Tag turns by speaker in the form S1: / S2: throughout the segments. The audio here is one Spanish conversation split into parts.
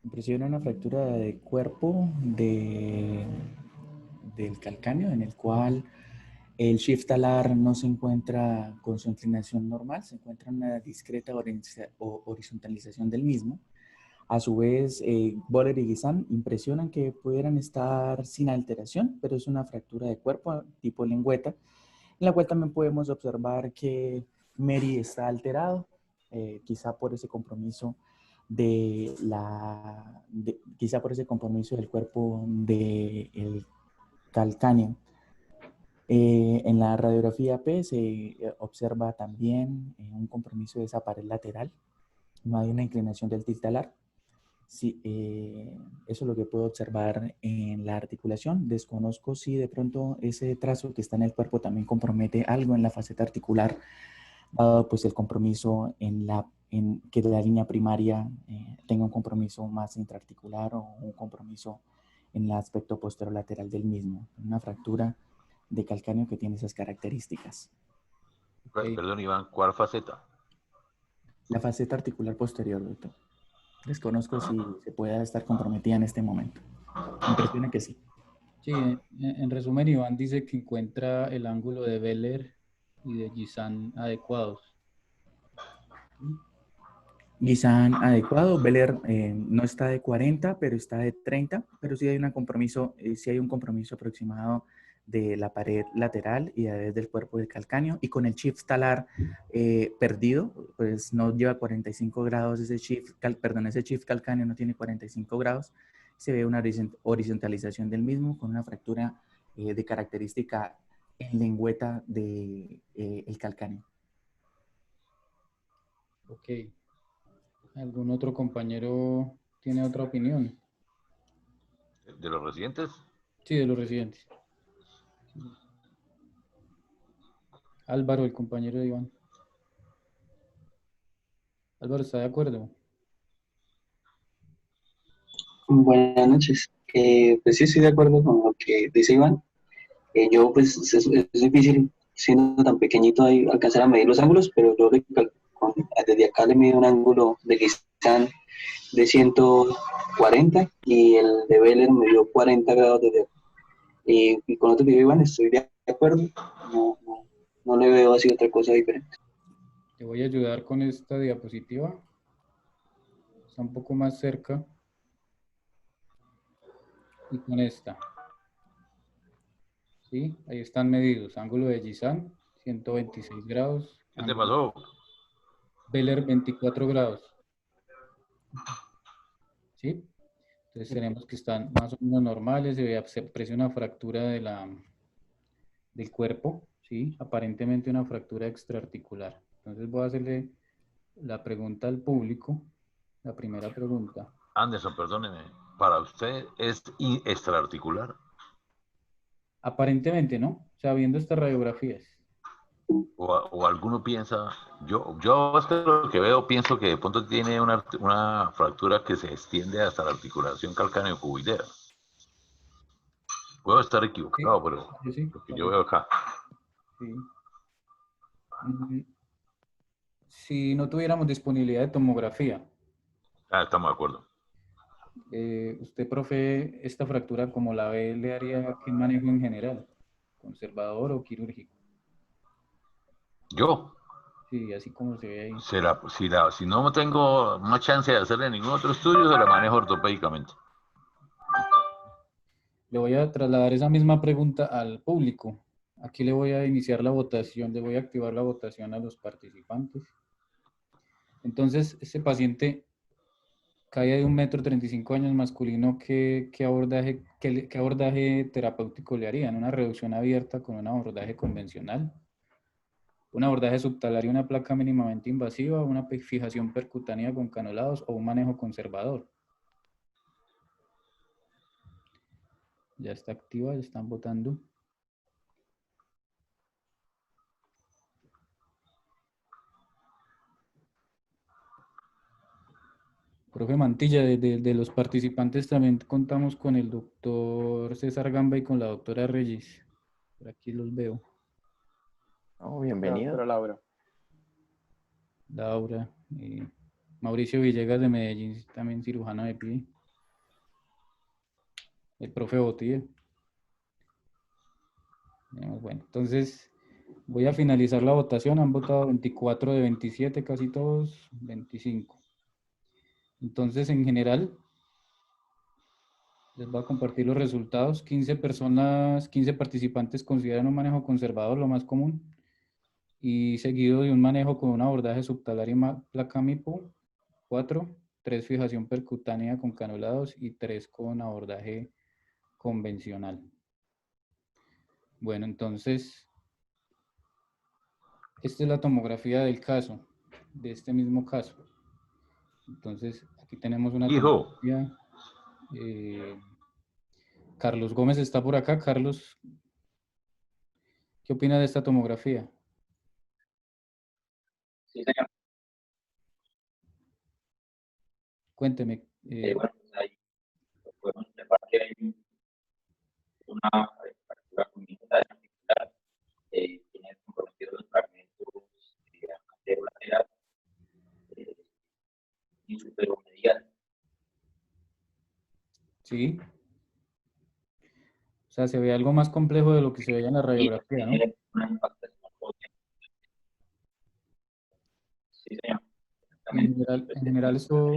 S1: Impresiona una fractura de cuerpo del calcáneo en el cual el shift talar no se encuentra con su inclinación normal, se encuentra en una discreta horizontalización del mismo. A su vez, Boller y Guisan impresionan que pudieran estar sin alteración, pero es una fractura de cuerpo tipo lengüeta, en la cual también podemos observar que Mary está alterado, quizá por ese compromiso quizá por ese compromiso del cuerpo del calcáneo. En la radiografía P se observa también un compromiso de esa pared lateral. No hay una inclinación del tiltalar. Sí, eso es lo que puedo observar en la articulación. Desconozco si de pronto ese trazo que está en el cuerpo también compromete algo en la faceta articular, dado pues el compromiso en que la línea primaria tenga un compromiso más intraarticular o un compromiso en el aspecto posterolateral del mismo. Una fractura de calcáneo que tiene esas características.
S2: Ok.
S3: Perdón, Iván, ¿cuál faceta?
S1: La faceta articular posterior, doctor. Desconozco si
S3: Ah,
S1: se pueda estar comprometida en este momento. Me impresiona que sí.
S2: Sí, en resumen, Iván dice que encuentra el ángulo de Beller y de Gisan adecuados. ¿Sí?
S1: Guisan adecuado, Beller no está de 40, pero está de 30, pero sí hay un compromiso aproximado de la pared lateral y a través del cuerpo del calcáneo, y con el shift talar perdido, pues no lleva 45 grados, ese shift calcáneo no tiene 45 grados, se ve una horizontalización del mismo con una fractura de característica en lengüeta del calcáneo.
S2: Ok. ¿Algún otro compañero tiene otra opinión?
S3: ¿de los residentes?
S2: Sí, de los residentes. Álvaro, el compañero de Iván. Álvaro, ¿está de acuerdo?
S4: Buenas noches. Pues sí, estoy de acuerdo con lo que dice Iván. Yo, pues, es difícil, siendo tan pequeñito, ahí, alcanzar a medir los ángulos, pero yo desde acá le mido un ángulo de Guisán de 140 y el de Beller me dio 40 grados desde acá. Y con lo que dice Iván, estoy de acuerdo. No, no, no le veo así otra cosa diferente.
S2: Te voy a ayudar con esta diapositiva. Está un poco más cerca. Y con esta. ¿Sí? Ahí están medidos. Ángulo de Gisan, 126 grados.
S3: ¿Qué te
S2: Ángulo
S3: pasó?
S2: Beller, 24 grados. ¿Sí? Entonces tenemos que están más o menos normales. Se aprecia una fractura del cuerpo. ¿Sí? Aparentemente una fractura extraarticular. Entonces voy a hacerle la pregunta al público. La primera pregunta.
S3: Anderson, perdóneme. ¿Para usted es extraarticular?
S2: Aparentemente, ¿no? O sea, viendo estas radiografías.
S3: O alguno piensa, yo hasta lo que veo pienso que de pronto tiene una fractura que se extiende hasta la articulación calcáneo-cuboidea. Puedo estar
S2: Sí,
S3: equivocado, pero
S2: sí, sí,
S3: lo que yo
S2: parece.
S3: veo acá.
S2: Sí. Mm, Si no tuviéramos disponibilidad de tomografía,
S3: Ah, estamos de acuerdo.
S2: usted, profe, esta fractura, como la ve, le haría qué manejo en general, conservador o quirúrgico.
S3: Yo,
S2: Sí, así como se ve ahí.
S3: si no tengo una chance de hacerle ningún otro estudio, se la manejo ortopédicamente.
S2: Le voy a trasladar esa misma pregunta al público. Aquí le voy a iniciar la votación, le voy a activar la votación a los participantes. Entonces, este paciente cae de 1,35 m, masculino, ¿qué abordaje terapéutico le harían? ¿Una reducción abierta con un abordaje convencional? ¿Un abordaje subtalario, una placa mínimamente invasiva, una fijación percutánea con canulados o un manejo conservador? Ya está activa, ya están votando. Profe Mantilla, de los participantes también contamos con el doctor César Gamba y con la doctora Reyes. Por aquí los veo.
S5: Oh,
S6: La
S5: bienvenido.
S6: doctora Laura.
S2: Laura. Mauricio Villegas de Medellín, también cirujano de pie. El profe Botilla. Bueno, entonces voy a finalizar la votación. Han votado 24 de 27, casi todos, 25. Entonces, en general, les voy a compartir los resultados. 15 participantes consideran un manejo conservador lo más común, y seguido de un manejo con un abordaje subtalar y placa MIPO, 4, 3 fijación percutánea con canulados y 3 con abordaje convencional. Bueno, entonces, esta es la tomografía del caso, de este mismo caso. Entonces, aquí tenemos una
S3: Hijo,
S2: tomografía. Carlos Gómez está por acá. Carlos, ¿qué opina de esta tomografía?
S5: Sí, señor.
S2: Cuénteme.
S5: Bueno, pues ahí podemos observar que hay una fractura congénita de articular, tiene comprometidos los fragmentos anterolateral y superomedial.
S2: Sí. O sea, se ve algo más complejo de lo que se veía en la radiografía, ¿no?
S5: Tiene una impactación potente. Sí, señor.
S2: En general esto...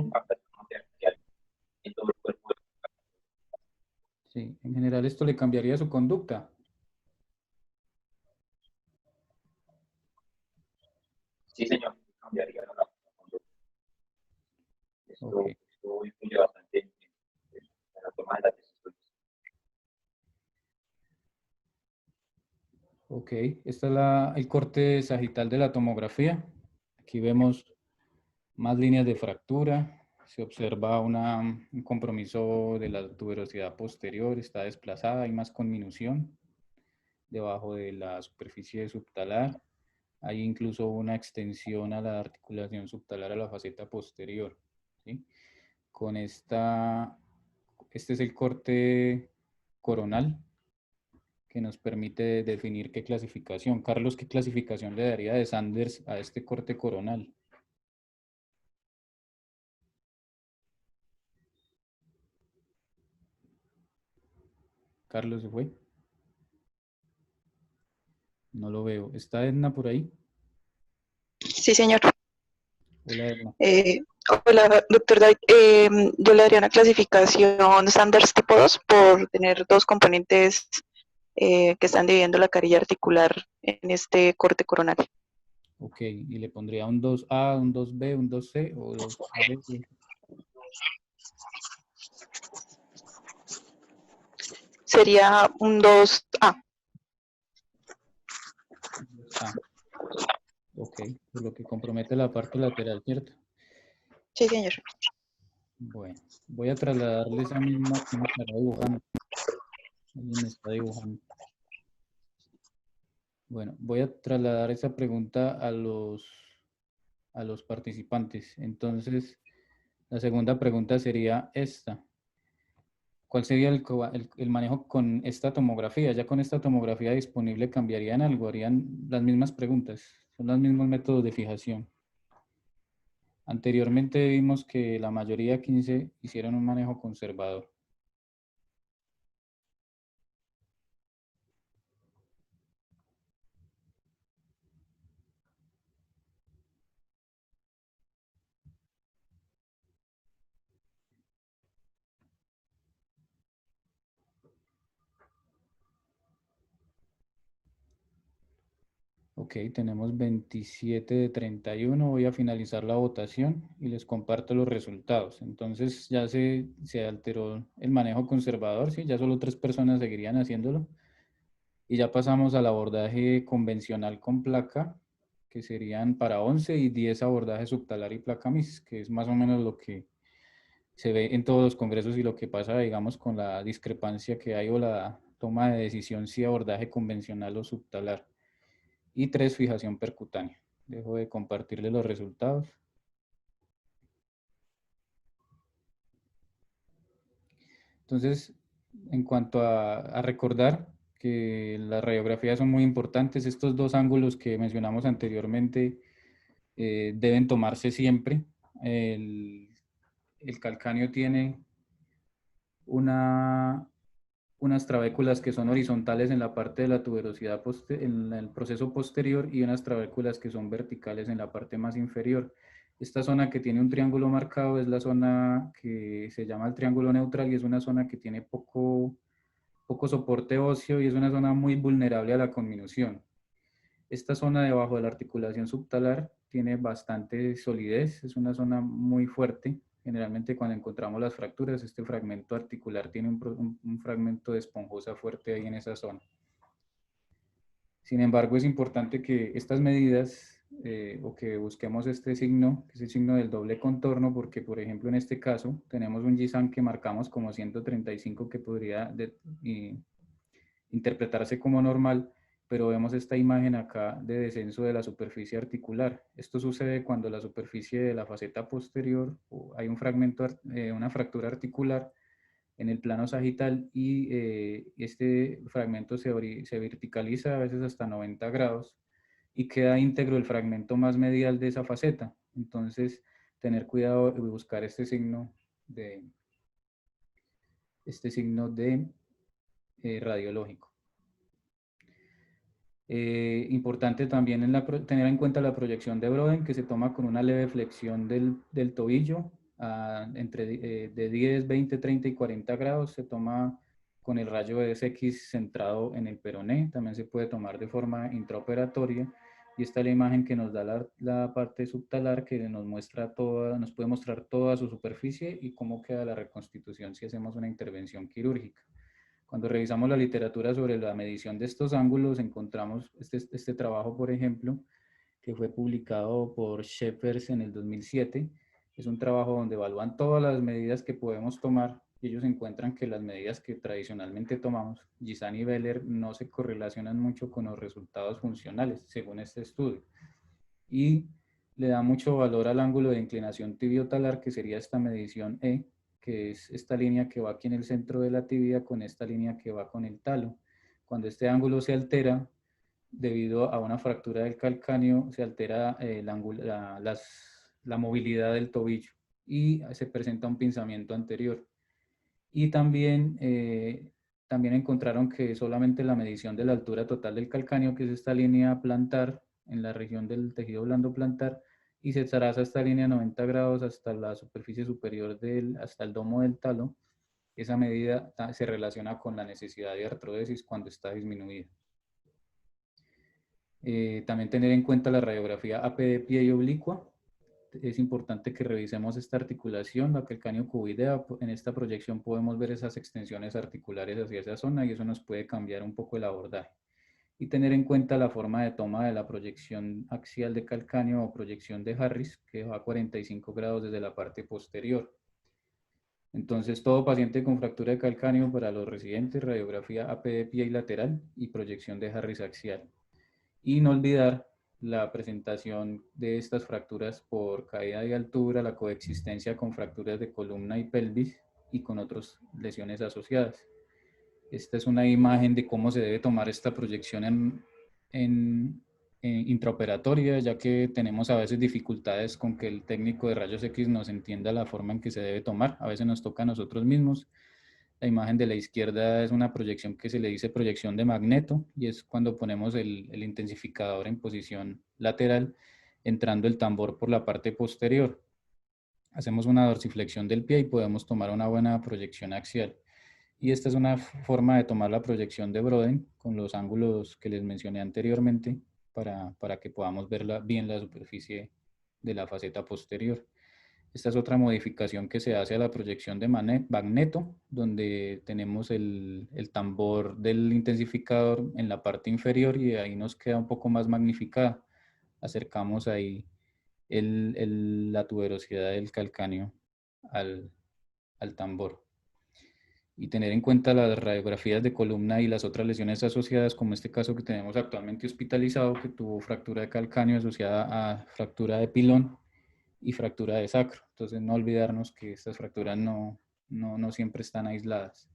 S5: En todo el cuerpo.
S2: Sí, en general esto le cambiaría su conducta.
S5: Sí, señor. Cambiaría la conducta.
S2: Okay.
S5: Esto influye bastante en la toma de las decisiones.
S2: Ok, este es el corte sagital de la tomografía. Aquí vemos más líneas de fractura. Se observa un compromiso de la tuberosidad posterior, está desplazada, hay más conminución debajo de la superficie subtalar. Hay incluso una extensión a la articulación subtalar a la faceta posterior, ¿sí? Este es el corte coronal, que nos permite definir qué clasificación. Carlos, ¿qué clasificación le daría de Sanders a este corte coronal? Carlos, ¿se fue? No lo veo. ¿Está Edna por ahí?
S6: Sí, señor.
S2: Hola, Edna.
S6: Hola, doctor David. Yo le daría una clasificación Sanders tipo 2 por tener dos componentes que están dividiendo la carilla articular en este corte coronal.
S2: Ok, y le pondría un 2A, un 2B, un 2C o 2AB.
S6: Sería un 2A.
S2: Ok, por lo que compromete la parte lateral, ¿cierto?
S6: Sí, señor.
S2: Bueno, voy a trasladarle esa misma que me estará dibujando. Alguien me está dibujando. Bueno, voy a trasladar esa pregunta a los participantes. Entonces, la segunda pregunta sería esta. ¿Cuál sería el manejo con esta tomografía? Ya con esta tomografía disponible, ¿cambiarían algo? ¿Harían las mismas preguntas? Son los mismos métodos de fijación. Anteriormente vimos que la mayoría, 15, hicieron un manejo conservador. Ok, tenemos 27 de 31. Voy a finalizar la votación y les comparto los resultados. Entonces ya se alteró el manejo conservador, ¿sí? Ya solo 3 personas seguirían haciéndolo. Y ya pasamos al abordaje convencional con placa, que serían para 11 y 10 abordajes subtalar y placa MIS, que es más o menos lo que se ve en todos los congresos y lo que pasa, digamos, con la discrepancia que hay o la toma de decisión si abordaje convencional o subtalar. Y 3 fijación percutánea. Dejo de compartirles los resultados. Entonces, en cuanto a recordar que las radiografías son muy importantes, estos dos ángulos que mencionamos anteriormente deben tomarse siempre el calcáneo tiene unas trabéculas que son horizontales en la parte de la tuberosidad en el proceso posterior y unas trabéculas que son verticales en la parte más inferior. Esta zona que tiene un triángulo marcado es la zona que se llama el triángulo neutral y es una zona que tiene poco soporte óseo y es una zona muy vulnerable a la conminución. Esta zona debajo de la articulación subtalar tiene bastante solidez, es una zona muy fuerte. Generalmente cuando encontramos las fracturas, este fragmento articular tiene un fragmento de esponjosa fuerte ahí en esa zona. Sin embargo, es importante que estas medidas o que busquemos este signo, que es el signo del doble contorno, porque por ejemplo en este caso tenemos un GSAN que marcamos como 135 que podría interpretarse como normal, pero vemos esta imagen acá de descenso de la superficie articular. Esto sucede cuando la superficie de la faceta posterior, hay un fragmento, una fractura articular en el plano sagital y este fragmento se verticaliza a veces hasta 90 grados y queda íntegro el fragmento más medial de esa faceta. Entonces, tener cuidado y buscar este signo de radiológico. Importante también tener en cuenta la proyección de Brodin, que se toma con una leve flexión del tobillo, de 10, 20, 30 y 40 grados. Se toma con el rayo de SX centrado en el peroné. También se puede tomar de forma intraoperatoria. Y esta es la imagen que nos da la parte subtalar, que nos puede mostrar toda su superficie y cómo queda la reconstitución si hacemos una intervención quirúrgica. Cuando revisamos la literatura sobre la medición de estos ángulos, encontramos este trabajo, por ejemplo, que fue publicado por Shepers en el 2007. Es un trabajo donde evalúan todas las medidas que podemos tomar y ellos encuentran que las medidas que tradicionalmente tomamos, Gisan y Beller, no se correlacionan mucho con los resultados funcionales, según este estudio. Y le da mucho valor al ángulo de inclinación tibiotalar, que sería esta medición E, que es esta línea que va aquí en el centro de la tibia con esta línea que va con el talo. Cuando este ángulo se altera, debido a una fractura del calcáneo, se altera la movilidad del tobillo y se presenta un pinzamiento anterior. Y también encontraron que solamente la medición de la altura total del calcáneo, que es esta línea plantar en la región del tejido blando plantar, y se traza esta línea 90 grados hasta la superficie superior hasta el domo del talo. Esa medida se relaciona con la necesidad de artrodesis cuando está disminuida. También tener en cuenta la radiografía AP de pie y oblicua. Es importante que revisemos esta articulación, la calcáneo cuboidea. En esta proyección podemos ver esas extensiones articulares hacia esa zona y eso nos puede cambiar un poco el abordaje. Y tener en cuenta la forma de toma de la proyección axial de calcáneo o proyección de Harris, que va a 45 grados desde la parte posterior. Entonces, todo paciente con fractura de calcáneo para los residentes, radiografía AP de pie y lateral y proyección de Harris axial. Y no olvidar la presentación de estas fracturas por caída de altura, la coexistencia con fracturas de columna y pelvis y con otras lesiones asociadas. Esta es una imagen de cómo se debe tomar esta proyección en intraoperatoria, ya que tenemos a veces dificultades con que el técnico de rayos X nos entienda la forma en que se debe tomar. A veces nos toca a nosotros mismos. La imagen de la izquierda es una proyección que se le dice proyección de magneto y es cuando ponemos el intensificador en posición lateral, entrando el tambor por la parte posterior. Hacemos una dorsiflexión del pie y podemos tomar una buena proyección axial. Y esta es una forma de tomar la proyección de Brodin con los ángulos que les mencioné anteriormente para que podamos ver bien la superficie de la faceta posterior. Esta es otra modificación que se hace a la proyección de magneto, donde tenemos el tambor del intensificador en la parte inferior y ahí nos queda un poco más magnificada. Acercamos ahí la tuberosidad del calcáneo al tambor. Y tener en cuenta las radiografías de columna y las otras lesiones asociadas, como este caso que tenemos actualmente hospitalizado, que tuvo fractura de calcáneo asociada a fractura de pilón y fractura de sacro. Entonces no olvidarnos que estas fracturas no siempre están aisladas.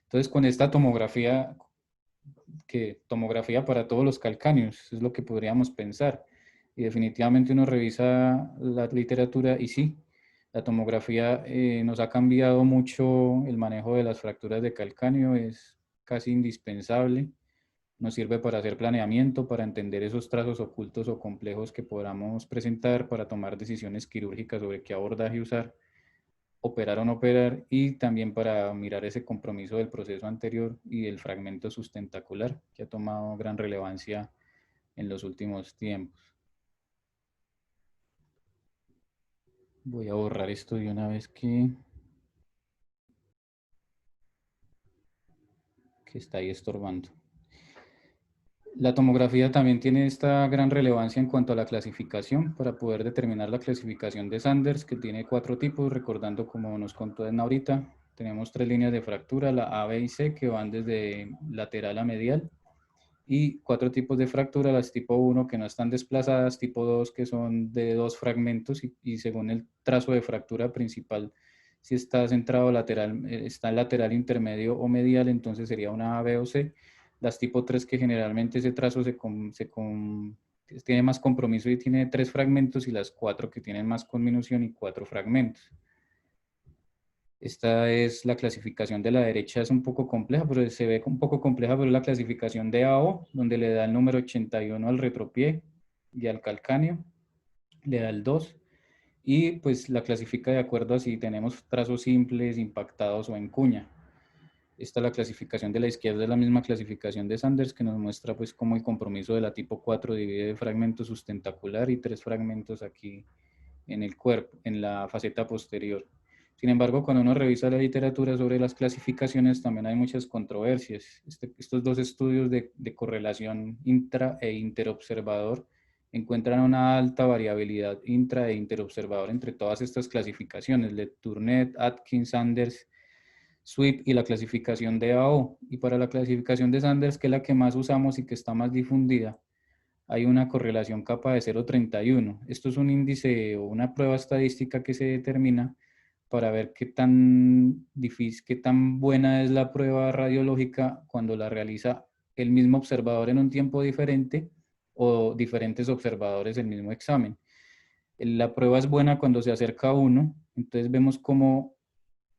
S2: Entonces con esta tomografía para todos los calcáneos, es lo que podríamos pensar. Y definitivamente uno revisa la literatura y sí, la tomografía nos ha cambiado mucho el manejo de las fracturas de calcáneo, es casi indispensable. Nos sirve para hacer planeamiento, para entender esos trazos ocultos o complejos que podamos presentar, para tomar decisiones quirúrgicas sobre qué abordaje usar, operar o no operar, y también para mirar ese compromiso del proceso anterior y del fragmento sustentacular, que ha tomado gran relevancia en los últimos tiempos. Voy a borrar esto de una vez que está ahí estorbando. La tomografía también tiene esta gran relevancia en cuanto a la clasificación, para poder determinar la clasificación de Sanders, que tiene 4 tipos, recordando como nos contó Edna ahorita. Tenemos 3 líneas de fractura, la A, B y C, que van desde lateral a medial, y 4 tipos de fractura, las tipo 1 que no están desplazadas, tipo 2 que son de 2 fragmentos, y según el trazo de fractura principal, si está centrado lateral, está lateral, intermedio o medial, entonces sería una A, B o C. Las tipo 3 que generalmente ese trazo tiene más compromiso y tiene 3 fragmentos, y las 4 que tienen más conminución y 4 fragmentos. Esta es la clasificación de la derecha, es un poco compleja, pero se ve un poco compleja, pero es la clasificación de AO, donde le da el número 81 al retropié y al calcáneo, le da el 2, y pues la clasifica de acuerdo a si tenemos trazos simples, impactados o en cuña. Esta es la clasificación de la izquierda, es la misma clasificación de Sanders, que nos muestra pues cómo el compromiso de la tipo 4 divide fragmentos sustentacular y 3 fragmentos aquí en el cuerpo, en la faceta posterior. Sin embargo, cuando uno revisa la literatura sobre las clasificaciones, también hay muchas controversias. Estos 2 estudios de correlación intra e interobservador encuentran una alta variabilidad intra e interobservador entre todas estas clasificaciones, Le Tournet, Atkins, Sanders, Sweep y la clasificación de AO. Y para la clasificación de Sanders, que es la que más usamos y que está más difundida, hay una correlación kappa de 0,31. Esto es un índice o una prueba estadística que se determina para ver qué tan difícil, qué tan buena es la prueba radiológica cuando la realiza el mismo observador en un tiempo diferente o diferentes observadores del mismo examen. La prueba es buena cuando se acerca a 1, entonces vemos cómo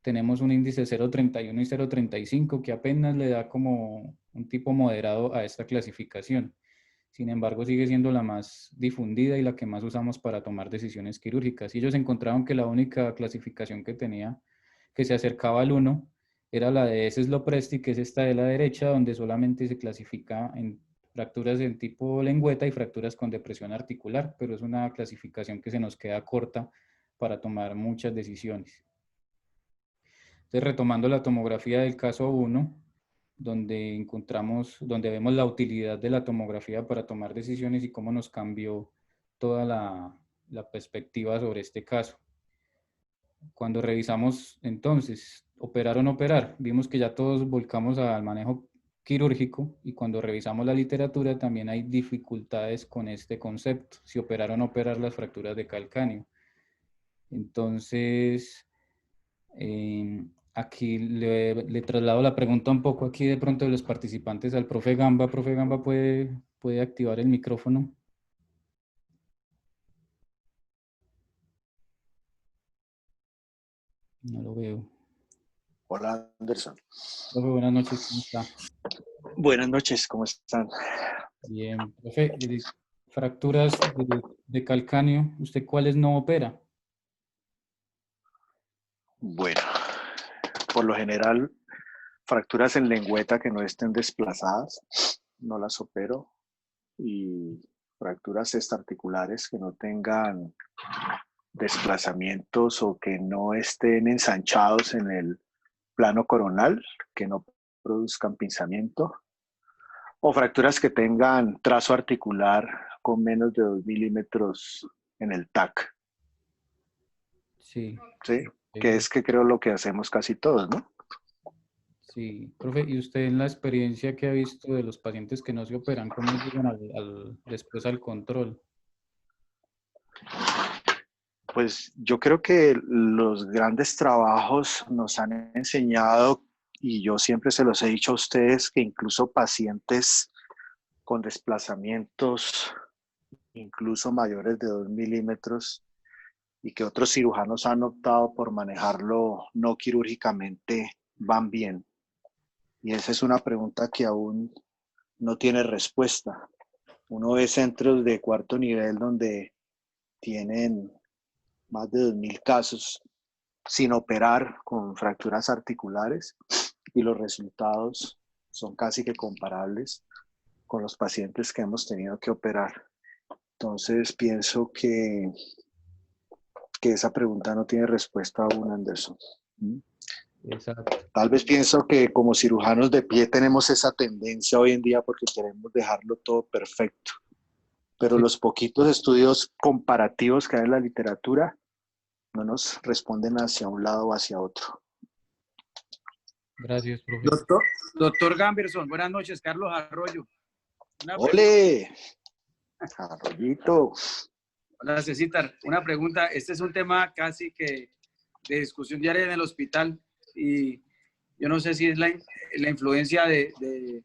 S2: tenemos un índice 0,31 y 0,35 que apenas le da como un tipo moderado a esta clasificación. Sin embargo, sigue siendo la más difundida y la que más usamos para tomar decisiones quirúrgicas. Y ellos encontraron que la única clasificación que tenía, que se acercaba al 1, era la de Szlopresti, que es esta de la derecha, donde solamente se clasifica en fracturas del tipo lengüeta y fracturas con depresión articular, pero es una clasificación que se nos queda corta para tomar muchas decisiones. Entonces, retomando la tomografía del caso 1, donde vemos la utilidad de la tomografía para tomar decisiones y cómo nos cambió toda la perspectiva sobre este caso. Cuando revisamos entonces, operar o no operar, vimos que ya todos volcamos al manejo quirúrgico, y cuando revisamos la literatura también hay dificultades con este concepto, si operar o no operar las fracturas de calcáneo. Entonces, aquí le traslado la pregunta un poco aquí de pronto de los participantes al profe Gamba. Profe Gamba, ¿puede activar el micrófono? No lo veo.
S7: Hola, Anderson.
S2: Profe, buenas noches, ¿cómo está?
S7: Buenas noches, ¿cómo están?
S2: Bien, profe, fracturas de calcáneo, ¿usted cuáles no opera?
S7: Bueno, por lo general, fracturas en lengüeta que no estén desplazadas, no las opero. Y fracturas extraarticulares que no tengan desplazamientos o que no estén ensanchados en el plano coronal, que no produzcan pinzamiento. O fracturas que tengan trazo articular con menos de 2 milímetros en el TAC.
S2: Sí.
S7: ¿Sí? Que es que creo lo que hacemos casi todos, ¿no?
S2: Sí, profe, ¿y usted en la experiencia que ha visto de los pacientes que no se operan, cómo llegan después al control?
S7: Pues yo creo que los grandes trabajos nos han enseñado, y yo siempre se los he dicho a ustedes, que incluso pacientes con desplazamientos incluso mayores de 2 milímetros, y que otros cirujanos han optado por manejarlo no quirúrgicamente, van bien. Y esa es una pregunta que aún no tiene respuesta. Uno ve centros de cuarto nivel donde tienen más de 2.000 casos sin operar con fracturas articulares y los resultados son casi que comparables con los pacientes que hemos tenido que operar. Entonces pienso que esa pregunta no tiene respuesta aún, Anderson.
S2: Exacto.
S7: Tal vez pienso que como cirujanos de pie tenemos esa tendencia hoy en día porque queremos dejarlo todo perfecto. Pero
S2: Sí.
S7: los poquitos estudios comparativos que hay en la literatura no nos responden hacia un lado o hacia otro.
S2: Gracias, profesor.
S8: Doctor Gamberson, buenas noches, Carlos Arroyo.
S7: ¡Ole! Arroyito.
S8: Hola, Cecitar. Una pregunta. Este es un tema casi que de discusión diaria en el hospital y yo no sé si es la influencia de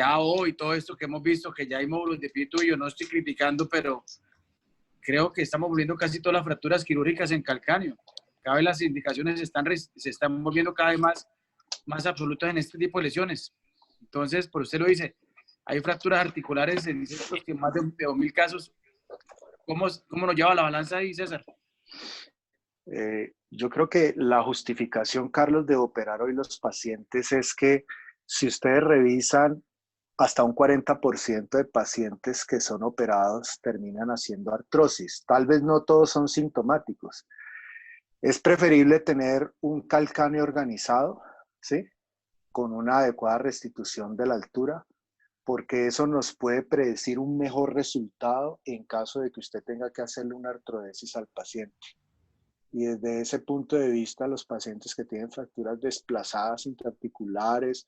S8: AO y todo esto que hemos visto, que ya hay módulos de pie tuyo. No estoy criticando, pero creo que estamos volviendo casi todas las fracturas quirúrgicas en calcáneo. Cada vez las indicaciones se están volviendo cada vez más absolutas en este tipo de lesiones. Entonces, por usted lo dice, hay fracturas articulares en insectos que más de 2.000 casos. ¿Cómo nos lleva la balanza ahí, César?
S7: Yo creo que la justificación, Carlos, de operar hoy los pacientes es que si ustedes revisan, hasta un 40% de pacientes que son operados terminan haciendo artrosis. Tal vez no todos son sintomáticos. Es preferible tener un calcáneo organizado, ¿sí? Con una adecuada restitución de la altura, porque eso nos puede predecir un mejor resultado en caso de que usted tenga que hacerle una artrodesis al paciente. Y desde ese punto de vista, los pacientes que tienen fracturas desplazadas interarticulares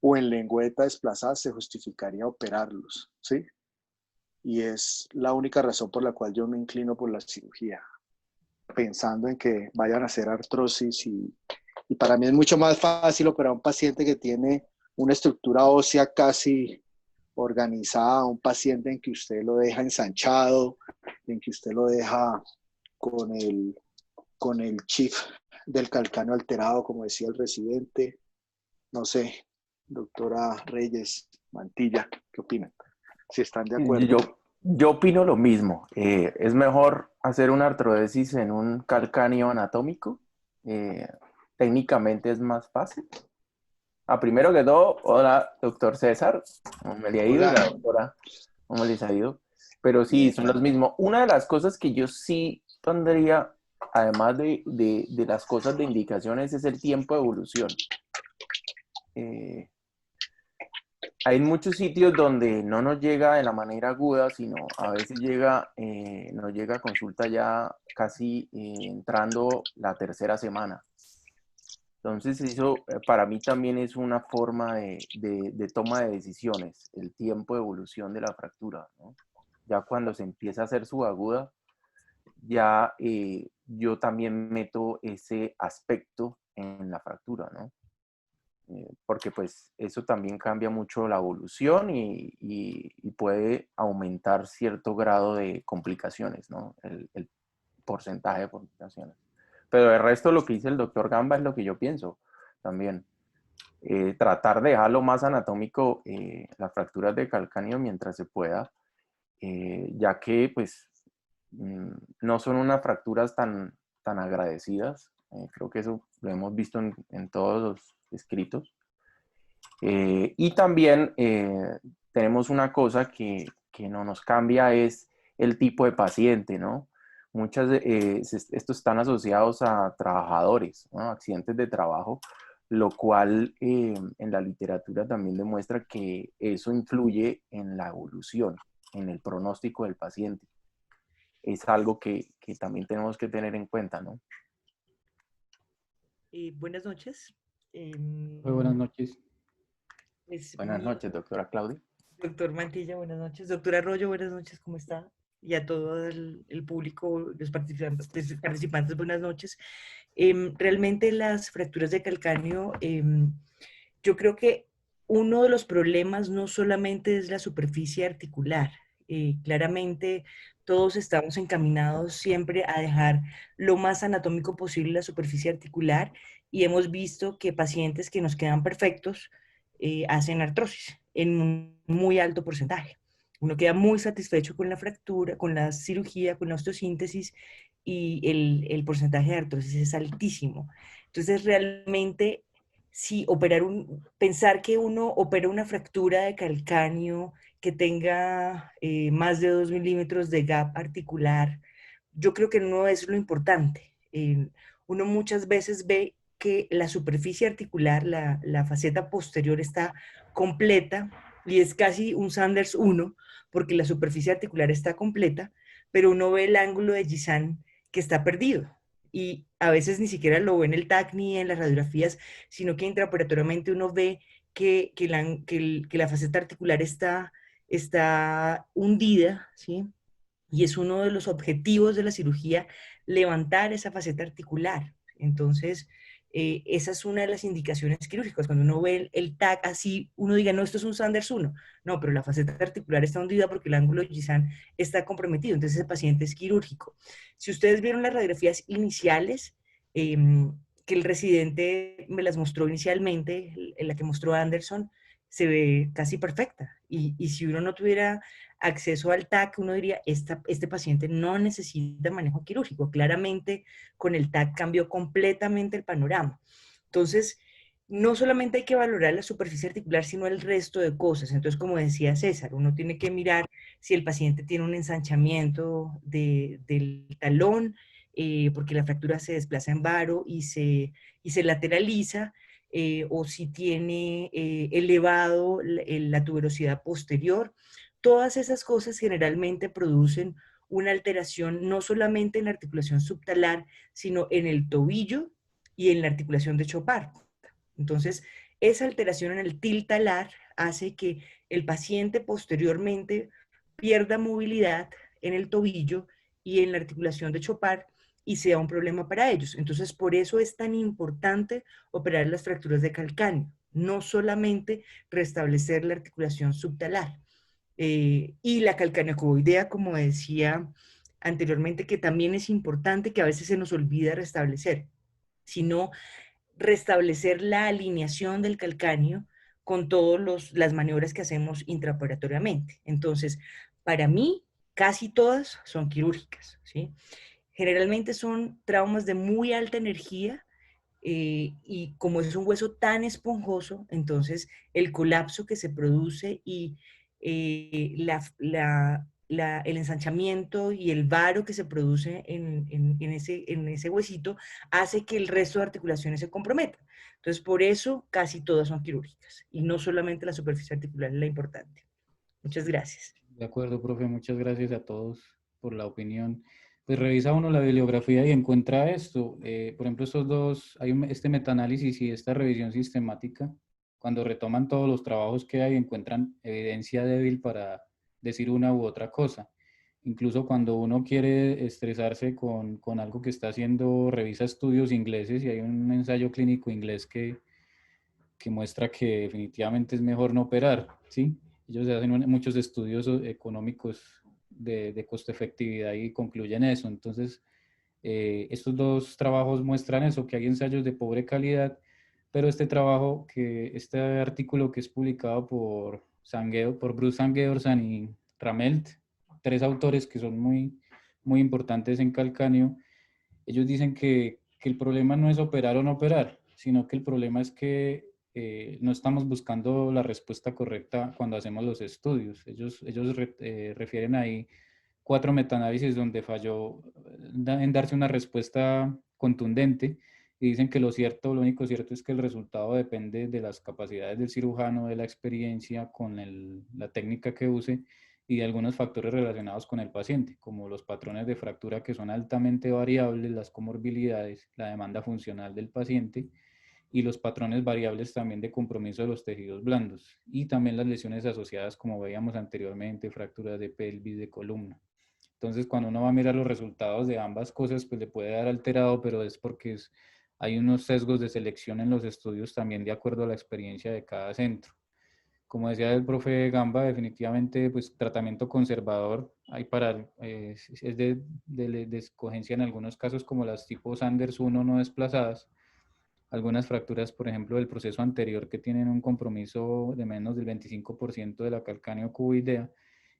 S7: o en lengüeta desplazada, se justificaría operarlos, ¿sí? Y es la única razón por la cual yo me inclino por la cirugía, pensando en que vayan a hacer artrosis y para mí es mucho más fácil operar a un paciente que tiene una estructura ósea casi organizada, un paciente en que usted lo deja ensanchado, en que usted lo deja con el chip del calcáneo alterado, como decía el residente. No sé, doctora Reyes, Mantilla, ¿qué opinan? Si están de acuerdo.
S1: Yo opino lo mismo. Es mejor hacer una artrodesis en un calcáneo anatómico. Técnicamente es más fácil. Primero que todo, hola, doctor César. ¿Cómo me le ha ido? La doctora, ¿cómo les ha ido? Pero sí, son los mismos. Una de las cosas que yo sí pondría, además de las cosas de indicaciones, es el tiempo de evolución. Hay muchos sitios donde no nos llega de la manera aguda, sino a veces nos llega a consulta ya casi entrando la tercera semana. Entonces eso para mí también es una forma de toma de decisiones, el tiempo de evolución de la fractura, ¿no? Ya cuando se empieza a hacer subaguda, ya yo también meto ese aspecto en la fractura, ¿no? Porque pues eso también cambia mucho la evolución y puede aumentar cierto grado de complicaciones, ¿no? El porcentaje de complicaciones. Pero el resto de lo que dice el doctor Gamba es lo que yo pienso también. Tratar de dejarlo más anatómico las fracturas de calcáneo mientras se pueda, ya que pues no son unas fracturas tan agradecidas. Creo que eso lo hemos visto en todos los escritos. Y también tenemos una cosa que no nos cambia, es el tipo de paciente, ¿no? Estos están asociados a trabajadores, ¿no? Accidentes de trabajo, lo cual en la literatura también demuestra que eso influye en la evolución, en el pronóstico del paciente. Es algo que también tenemos que tener en cuenta, ¿no?
S9: Buenas noches.
S2: Muy buenas noches.
S1: Buenas noches, doctora Claudia.
S9: Doctor Mantilla, buenas noches. Doctor Arroyo, buenas noches, ¿cómo está? Y a todo el público, los participantes, buenas noches. Realmente las fracturas de calcáneo, yo creo que uno de los problemas no solamente es la superficie articular, Claramente todos estamos encaminados siempre a dejar lo más anatómico posible la superficie articular y hemos visto que pacientes que nos quedan perfectos hacen artrosis en un muy alto porcentaje. Uno queda muy satisfecho con la fractura, con la cirugía, con la osteosíntesis y el porcentaje de artrosis es altísimo. Entonces, realmente, si pensar que uno opera una fractura de calcáneo que tenga más de 2 milímetros de gap articular, yo creo que no es lo importante. Uno muchas veces ve que la superficie articular, la faceta posterior está completa y es casi un Sanders 1 porque la superficie articular está completa, pero uno ve el ángulo de Gisan que está perdido. Y a veces ni siquiera lo ve en el TAC ni en las radiografías, sino que intraoperatoriamente uno ve que la faceta articular está hundida, ¿sí? Y es uno de los objetivos de la cirugía levantar esa faceta articular. Entonces, esa es una de las indicaciones quirúrgicas. Cuando uno ve el TAC así, uno diga, no, esto es un Sanders 1. No, pero la faceta articular está hundida porque el ángulo de Gisan está comprometido. Entonces, el paciente es quirúrgico. Si ustedes vieron las radiografías iniciales, que el residente me las mostró inicialmente, en la que mostró Anderson, se ve casi perfecta. Y si uno no tuviera acceso al TAC, uno diría, este paciente no necesita manejo quirúrgico. Claramente, con el TAC cambió completamente el panorama. Entonces, no solamente hay que valorar la superficie articular, sino el resto de cosas. Entonces, como decía César, uno tiene que mirar si el paciente tiene un ensanchamiento del talón, porque la fractura se desplaza en varo y se lateraliza, o si tiene elevado la tuberosidad posterior. Todas esas cosas generalmente producen una alteración no solamente en la articulación subtalar, sino en el tobillo y en la articulación de Chopard. Entonces, esa alteración en el tiltalar hace que el paciente posteriormente pierda movilidad en el tobillo y en la articulación de Chopard y sea un problema para ellos. Entonces, por eso es tan importante operar las fracturas de calcáneo, no solamente restablecer la articulación subtalar. Y la calcaneocoidea, como decía anteriormente, que también es importante, que a veces se nos olvida restablecer, sino restablecer la alineación del calcáneo con todas las maniobras que hacemos intraoperatoriamente. Entonces, para mí, casi todas son quirúrgicas, ¿sí? Generalmente son traumas de muy alta energía, y como es un hueso tan esponjoso, entonces el colapso que se produce y el ensanchamiento y el varo que se produce en ese huesito hace que el resto de articulaciones se comprometan. Entonces, por eso casi todas son quirúrgicas y no solamente la superficie articular es la importante. Muchas gracias.
S2: De acuerdo, profe, muchas gracias a todos por la opinión. Pues revisa uno la bibliografía y encuentra esto. Por ejemplo, estos dos, hay este metaanálisis y esta revisión sistemática. Cuando retoman todos los trabajos que hay, encuentran evidencia débil para decir una u otra cosa. Incluso cuando uno quiere estresarse con algo que está haciendo, revisa estudios ingleses y hay un ensayo clínico inglés que muestra que definitivamente es mejor no operar, ¿sí? Ellos hacen muchos estudios económicos de costo-efectividad y concluyen eso. Entonces, estos dos trabajos muestran eso, que hay ensayos de pobre calidad, pero este artículo que es publicado por Bruce Sangeorsan y Ramelt, 3 autores que son muy importantes en calcáneo, ellos dicen que el problema no es operar o no operar, sino que el problema es que no estamos buscando la respuesta correcta cuando hacemos los estudios. Ellos refieren ahí 4 metaanálisis donde falló en darse una respuesta contundente y dicen que lo único cierto es que el resultado depende de las capacidades del cirujano, de la experiencia con la técnica que use y de algunos factores relacionados con el paciente, como los patrones de fractura que son altamente variables, las comorbilidades, la demanda funcional del paciente y los patrones variables también de compromiso de los tejidos blandos y también las lesiones asociadas, como veíamos anteriormente, fracturas de pelvis, de columna. Entonces, cuando uno va a mirar los resultados de ambas cosas, pues le puede dar alterado, pero es porque hay unos sesgos de selección en los estudios también de acuerdo a la experiencia de cada centro. Como decía el profe Gamba, definitivamente pues tratamiento conservador hay para, es de escogencia en algunos casos como las tipo Sanders 1 no desplazadas, algunas fracturas, por ejemplo, del proceso anterior que tienen un compromiso de menos del 25% de la calcáneo cuboidea,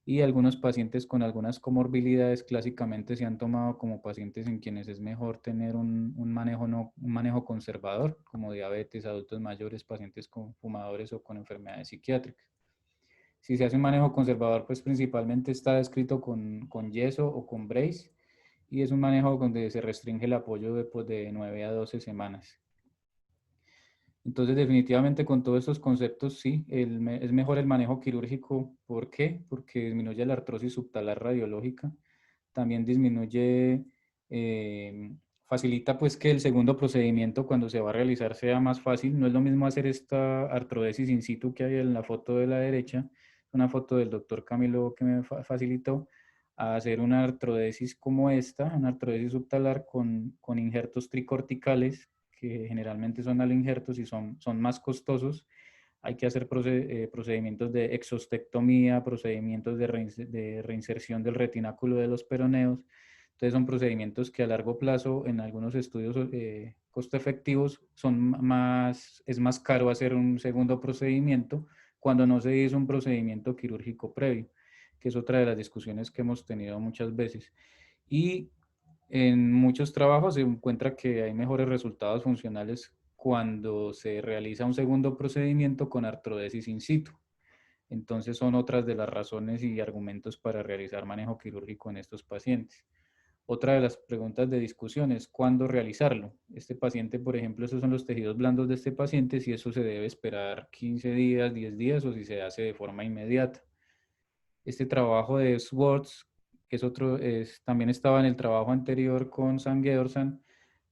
S2: y algunos pacientes con algunas comorbilidades clásicamente se han tomado como pacientes en quienes es mejor tener un manejo conservador, como diabetes, adultos mayores, pacientes con fumadores o con enfermedades psiquiátricas. Si se hace un manejo conservador, pues principalmente está descrito con yeso o con brace, y es un manejo donde se restringe el apoyo de 9 a 12 semanas. Entonces, definitivamente con todos estos conceptos, sí, es mejor el manejo quirúrgico. ¿Por qué? Porque disminuye la artrosis subtalar radiológica. También disminuye, facilita pues que el segundo procedimiento cuando se va a realizar sea más fácil. No es lo mismo hacer esta artrodesis in situ que hay en la foto de la derecha, una foto del doctor Camilo que me facilitó, a hacer una artrodesis como esta, una artrodesis subtalar con injertos tricorticales, que generalmente son alinjertos y son más costosos. Hay que hacer procedimientos de exostectomía, procedimientos de reinserción del retináculo de los peroneos. Entonces son procedimientos que a largo plazo, en algunos estudios costo efectivos, es más caro hacer un segundo procedimiento cuando no se hizo un procedimiento quirúrgico previo, que es otra de las discusiones que hemos tenido muchas veces. Y en muchos trabajos se encuentra que hay mejores resultados funcionales cuando se realiza un segundo procedimiento con artrodesis in situ. Entonces son otras de las razones y argumentos para realizar manejo quirúrgico en estos pacientes. Otra de las preguntas de discusión es cuándo realizarlo. Este paciente, por ejemplo, esos son los tejidos blandos de este paciente, si eso se debe esperar 15 días, 10 días o si se hace de forma inmediata. Este trabajo de Swartz, que es otro, también estaba en el trabajo anterior con Sangeorsan,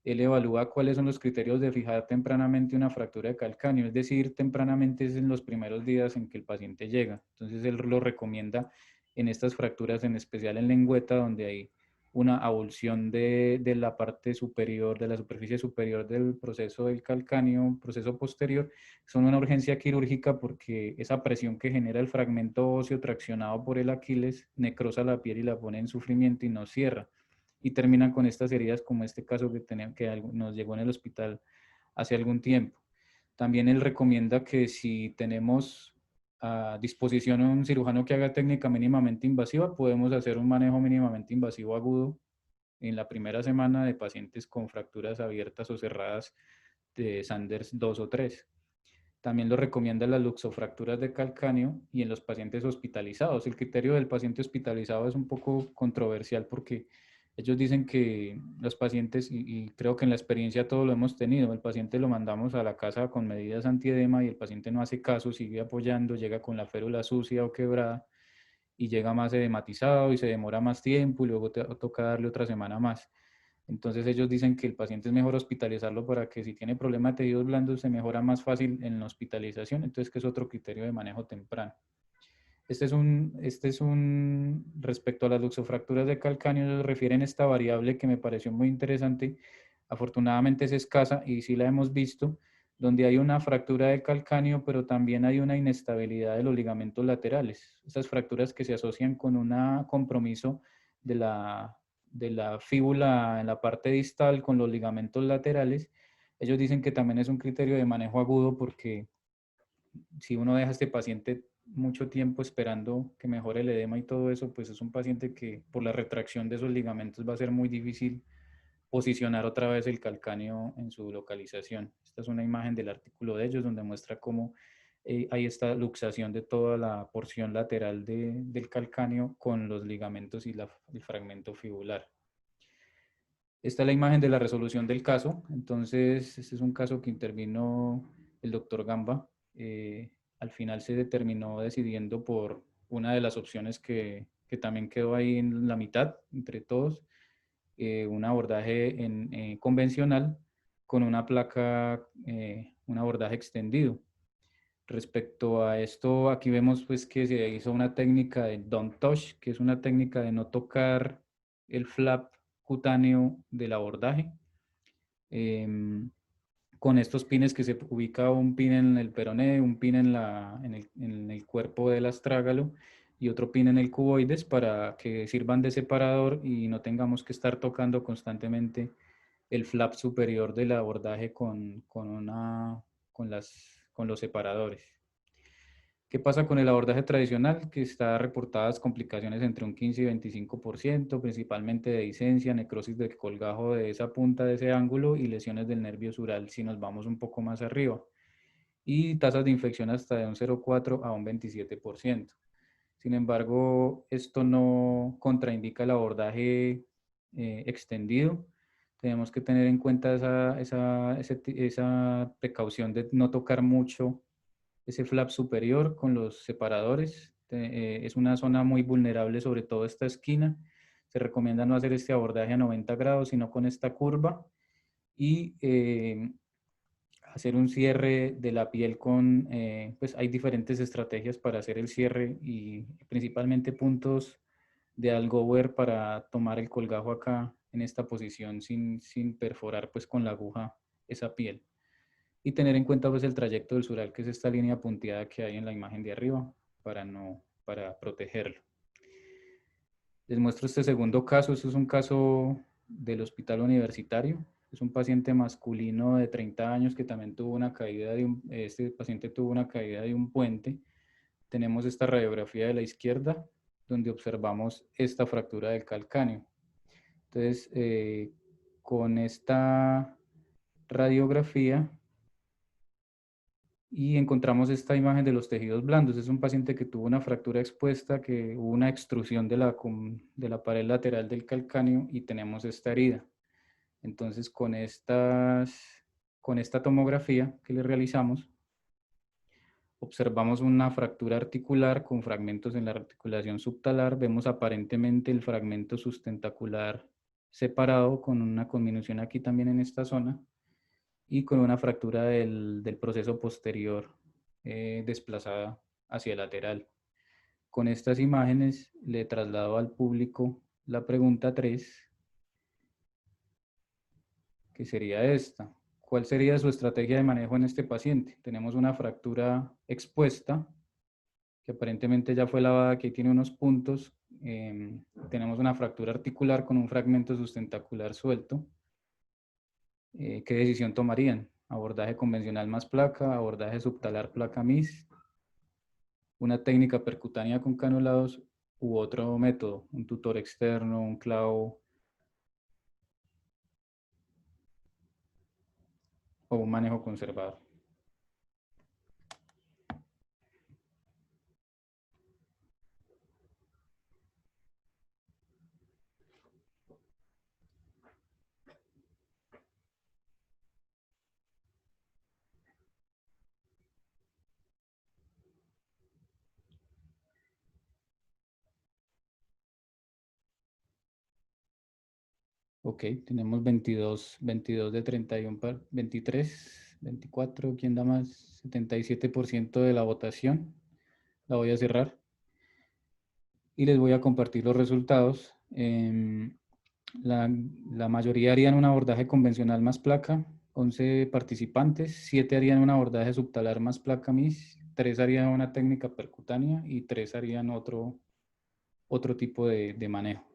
S2: él evalúa cuáles son los criterios de fijar tempranamente una fractura de calcáneo, es decir, tempranamente es en los primeros días en que el paciente llega. Entonces él lo recomienda en estas fracturas, en especial en lengüeta, donde hay una avulsión de la parte superior, de la superficie superior del proceso del calcáneo, proceso posterior. Son una urgencia quirúrgica porque esa presión que genera el fragmento óseo traccionado por el Aquiles necrosa la piel y la pone en sufrimiento y no cierra. Y terminan con estas heridas como este caso que nos llegó en el hospital hace algún tiempo. También él recomienda que si tenemos a disposición un cirujano que haga técnica mínimamente invasiva, podemos hacer un manejo mínimamente invasivo agudo en la primera semana de pacientes con fracturas abiertas o cerradas de Sanders 2 o 3. También lo recomienda las luxofracturas de calcáneo y en los pacientes hospitalizados. El criterio del paciente hospitalizado es un poco controversial porque ellos dicen que los pacientes, y creo que en la experiencia todo lo hemos tenido, el paciente lo mandamos a la casa con medidas antiedema y el paciente no hace caso, sigue apoyando, llega con la férula sucia o quebrada y llega más edematizado y se demora más tiempo y luego toca darle otra semana más. Entonces ellos dicen que el paciente es mejor hospitalizarlo para que si tiene problema de tejidos blandos se mejora más fácil en la hospitalización, entonces que es otro criterio de manejo temprano. Este es un respecto a las luxofracturas de calcáneo, ellos refieren esta variable que me pareció muy interesante, afortunadamente es escasa y sí la hemos visto, donde hay una fractura de calcáneo, pero también hay una inestabilidad de los ligamentos laterales. Estas fracturas que se asocian con un compromiso de la fíbula en la parte distal con los ligamentos laterales, ellos dicen que también es un criterio de manejo agudo porque si uno deja a este paciente mucho tiempo esperando que mejore el edema y todo eso, pues es un paciente que por la retracción de esos ligamentos va a ser muy difícil posicionar otra vez el calcáneo en su localización. Esta es una imagen del artículo de ellos donde muestra cómo hay esta luxación de toda la porción lateral del calcáneo con los ligamentos y el fragmento fibular. Esta es la imagen de la resolución del caso. Entonces, este es un caso que intervino el doctor Gamba. Al final se determinó decidiendo por una de las opciones que también quedó ahí en la mitad entre todos, un abordaje convencional con una placa, un abordaje extendido. Respecto a esto, aquí vemos pues que se hizo una técnica de don't touch, que es una técnica de no tocar el flap cutáneo del abordaje, con estos pines que se ubica un pin en el peroné, un pin en el cuerpo del astrágalo y otro pin en el cuboides para que sirvan de separador y no tengamos que estar tocando constantemente el flap superior del abordaje con los separadores. ¿Qué pasa con el abordaje tradicional? Que está reportadas complicaciones entre un 15 y 25%, principalmente de disencia, necrosis del colgajo de esa punta de ese ángulo y lesiones del nervio sural si nos vamos un poco más arriba. Y tasas de infección hasta de un 0,4 a un 27%. Sin embargo, esto no contraindica el abordaje extendido. Tenemos que tener en cuenta esa precaución de no tocar mucho ese flap superior con los separadores. Es una zona muy vulnerable, sobre todo esta esquina. Se recomienda no hacer este abordaje a 90 grados, sino con esta curva. Y hacer un cierre de la piel con, pues hay diferentes estrategias para hacer el cierre y principalmente puntos de algover para tomar el colgajo acá en esta posición sin perforar pues con la aguja esa piel. Y tener en cuenta pues el trayecto del sural, que es esta línea punteada que hay en la imagen de arriba para protegerlo. Les muestro este segundo caso. Este es un caso del hospital universitario. Es un paciente masculino de 30 años que también tuvo una caída este paciente tuvo una caída de un puente. Tenemos esta radiografía de la izquierda, donde observamos esta fractura del calcáneo. Entonces, con esta radiografía y encontramos esta imagen de los tejidos blandos. Es un paciente que tuvo una fractura expuesta, que hubo una extrusión de la pared lateral del calcáneo y tenemos esta herida. Entonces, con esta tomografía que le realizamos, observamos una fractura articular con fragmentos en la articulación subtalar. Vemos aparentemente el fragmento sustentacular separado con una conminución aquí también en esta zona y con una fractura del proceso posterior desplazada hacia el lateral. Con estas imágenes le traslado al público la pregunta 3, que sería esta. ¿Cuál sería su estrategia de manejo en este paciente? Tenemos una fractura expuesta, que aparentemente ya fue lavada, que tiene unos puntos. Tenemos una fractura articular con un fragmento sustentacular suelto. ¿Qué decisión tomarían? ¿Abordaje convencional más placa, abordaje subtalar placa MIS, una técnica percutánea con canulados u otro método, un tutor externo, un clavo o un manejo conservador? Ok, tenemos 22 de 31, 23, 24, ¿quién da más? 77% de la votación. La voy a cerrar y les voy a compartir los resultados. La mayoría harían un abordaje convencional más placa, 11 participantes, 7 harían un abordaje subtalar más placa MIS, 3 harían una técnica percutánea y 3 harían otro tipo de manejo.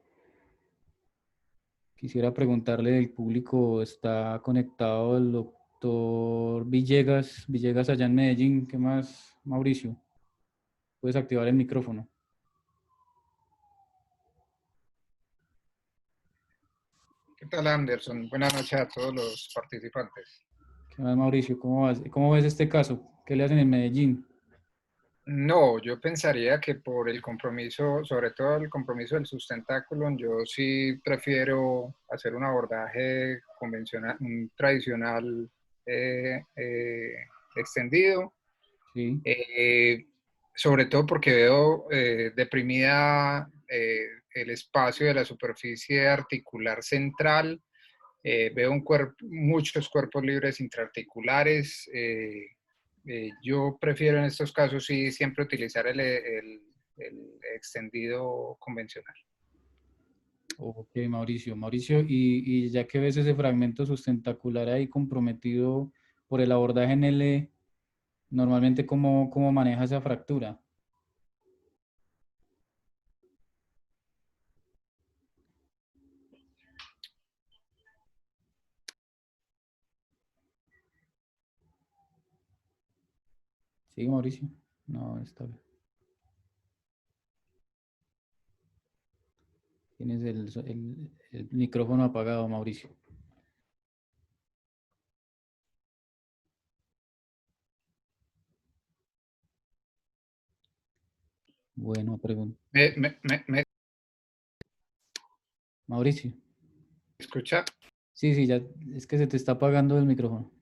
S2: Quisiera preguntarle del público, ¿está conectado el doctor Villegas allá en Medellín? ¿Qué más, Mauricio? Puedes activar el micrófono.
S10: ¿Qué tal, Anderson? Buenas noches a todos los participantes.
S2: ¿Qué más, Mauricio? ¿Cómo ves este caso? ¿Qué le hacen en Medellín?
S10: No, yo pensaría que por el compromiso, sobre todo el compromiso del sustentáculo, yo sí prefiero hacer un abordaje convencional, un tradicional extendido.
S2: Sí.
S10: Sobre todo porque veo deprimida el espacio de la superficie articular central. Veo muchos cuerpos libres intraarticulares. Yo prefiero en estos casos sí siempre utilizar el extendido convencional.
S2: Ok, Mauricio, y ya que ves ese fragmento sustentacular ahí comprometido, por el abordaje en L, normalmente ¿cómo maneja esa fractura? ¿Sí, Mauricio? No, está bien. Tienes el micrófono apagado, Mauricio. Bueno, pregunta. Mauricio.
S10: ¿Escucha?
S2: Sí, ya, es que se te está apagando el micrófono.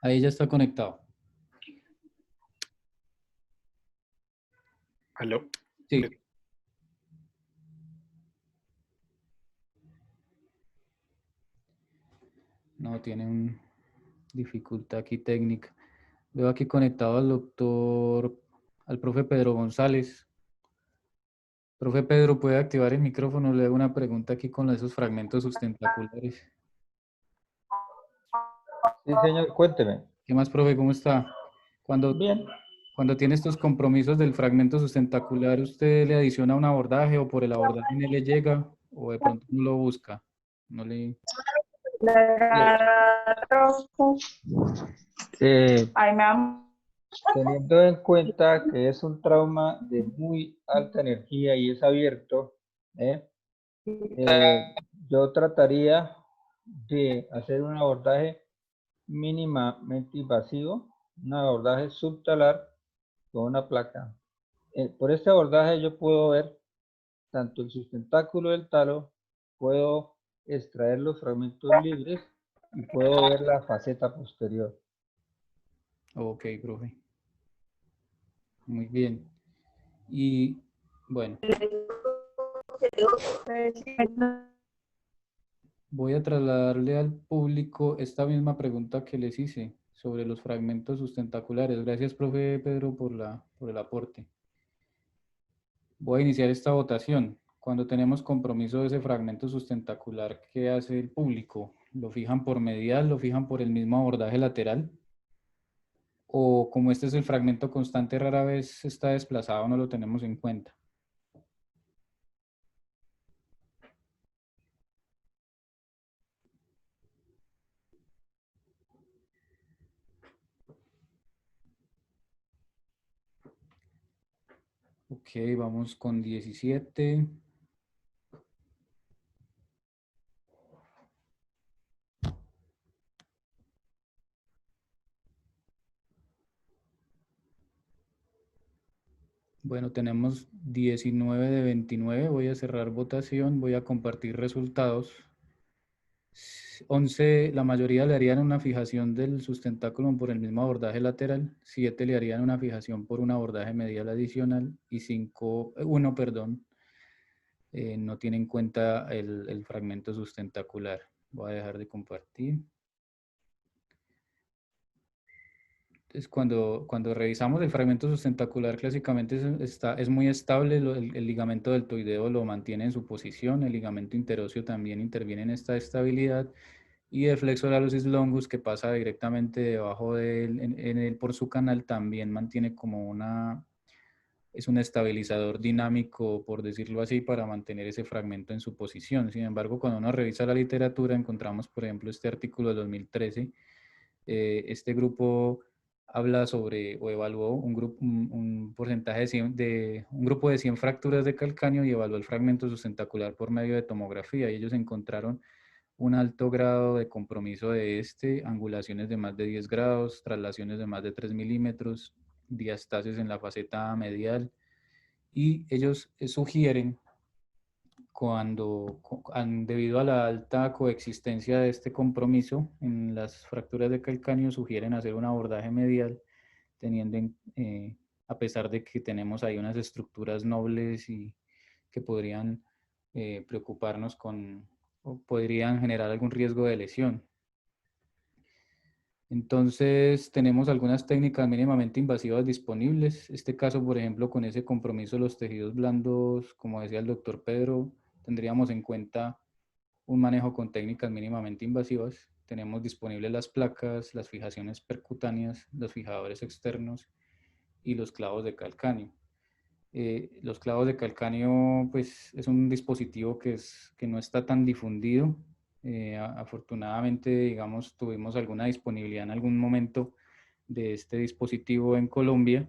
S2: Ahí ya está conectado.
S10: ¿Aló?
S2: Sí. No, tiene una dificultad aquí técnica. Veo aquí conectado al profe Pedro González. Profe Pedro, ¿puede activar el micrófono? Le hago una pregunta aquí con esos fragmentos sustentaculares.
S11: Sí, señor, cuénteme.
S2: ¿Qué más, profe? ¿Cómo está?
S11: Bien.
S2: Cuando tiene estos compromisos del fragmento sustentacular, ¿usted le adiciona un abordaje o por el abordaje no le llega o de pronto no lo busca? No le...
S11: Teniendo en cuenta que es un trauma de muy alta energía y es abierto, yo trataría de hacer un abordaje mínimamente invasivo, un abordaje subtalar con una placa. Por este abordaje yo puedo ver tanto el sustentáculo del talo, puedo extraer los fragmentos libres y puedo ver la faceta posterior.
S2: Ok, profe. Muy bien. Y bueno. Voy a trasladarle al público esta misma pregunta que les hice sobre los fragmentos sustentaculares. Gracias, profe Pedro, por el aporte. Voy a iniciar esta votación. Cuando tenemos compromiso de ese fragmento sustentacular, ¿qué hace el público? ¿Lo fijan por medial? ¿Lo fijan por el mismo abordaje lateral? ¿O como este es el fragmento constante, rara vez está desplazado, no lo tenemos en cuenta? Ok, vamos con 17. Bueno, tenemos 19 de 29. Voy a cerrar votación. Voy a compartir resultados. 11, la mayoría le harían una fijación del sustentáculo por el mismo abordaje lateral. 7 le harían una fijación por un abordaje medial adicional. Y 1, perdón, no tiene en cuenta el fragmento sustentacular. Voy a dejar de compartir. Entonces, cuando revisamos el fragmento sustentacular, clásicamente es muy estable, el ligamento deltoideo lo mantiene en su posición, el ligamento interóseo también interviene en esta estabilidad, y el flexor hallucis longus, que pasa directamente debajo de él, por su canal, también mantiene es un estabilizador dinámico, por decirlo así, para mantener ese fragmento en su posición. Sin embargo, cuando uno revisa la literatura, encontramos, por ejemplo, este artículo de 2013, este grupo habla sobre o evaluó un porcentaje un grupo de 100 fracturas de calcáneo y evaluó el fragmento sustentacular por medio de tomografía, y ellos encontraron un alto grado de compromiso angulaciones de más de 10 grados, traslaciones de más de 3 milímetros, diastasis en la faceta medial, y ellos sugieren debido a la alta coexistencia de este compromiso en las fracturas de calcáneo, sugieren hacer un abordaje medial, a pesar de que tenemos ahí unas estructuras nobles y que podrían preocuparnos o podrían generar algún riesgo de lesión. Entonces, tenemos algunas técnicas mínimamente invasivas disponibles. Este caso, por ejemplo, con ese compromiso de los tejidos blandos, como decía el doctor Pedro, tendríamos en cuenta un manejo con técnicas mínimamente invasivas. tenemos disponibles las placas, las fijaciones percutáneas, los fijadores externos y los clavos de calcáneo. Los clavos de calcáneo, pues, es un dispositivo que no está tan difundido. Afortunadamente, digamos, tuvimos alguna disponibilidad en algún momento de este dispositivo en Colombia.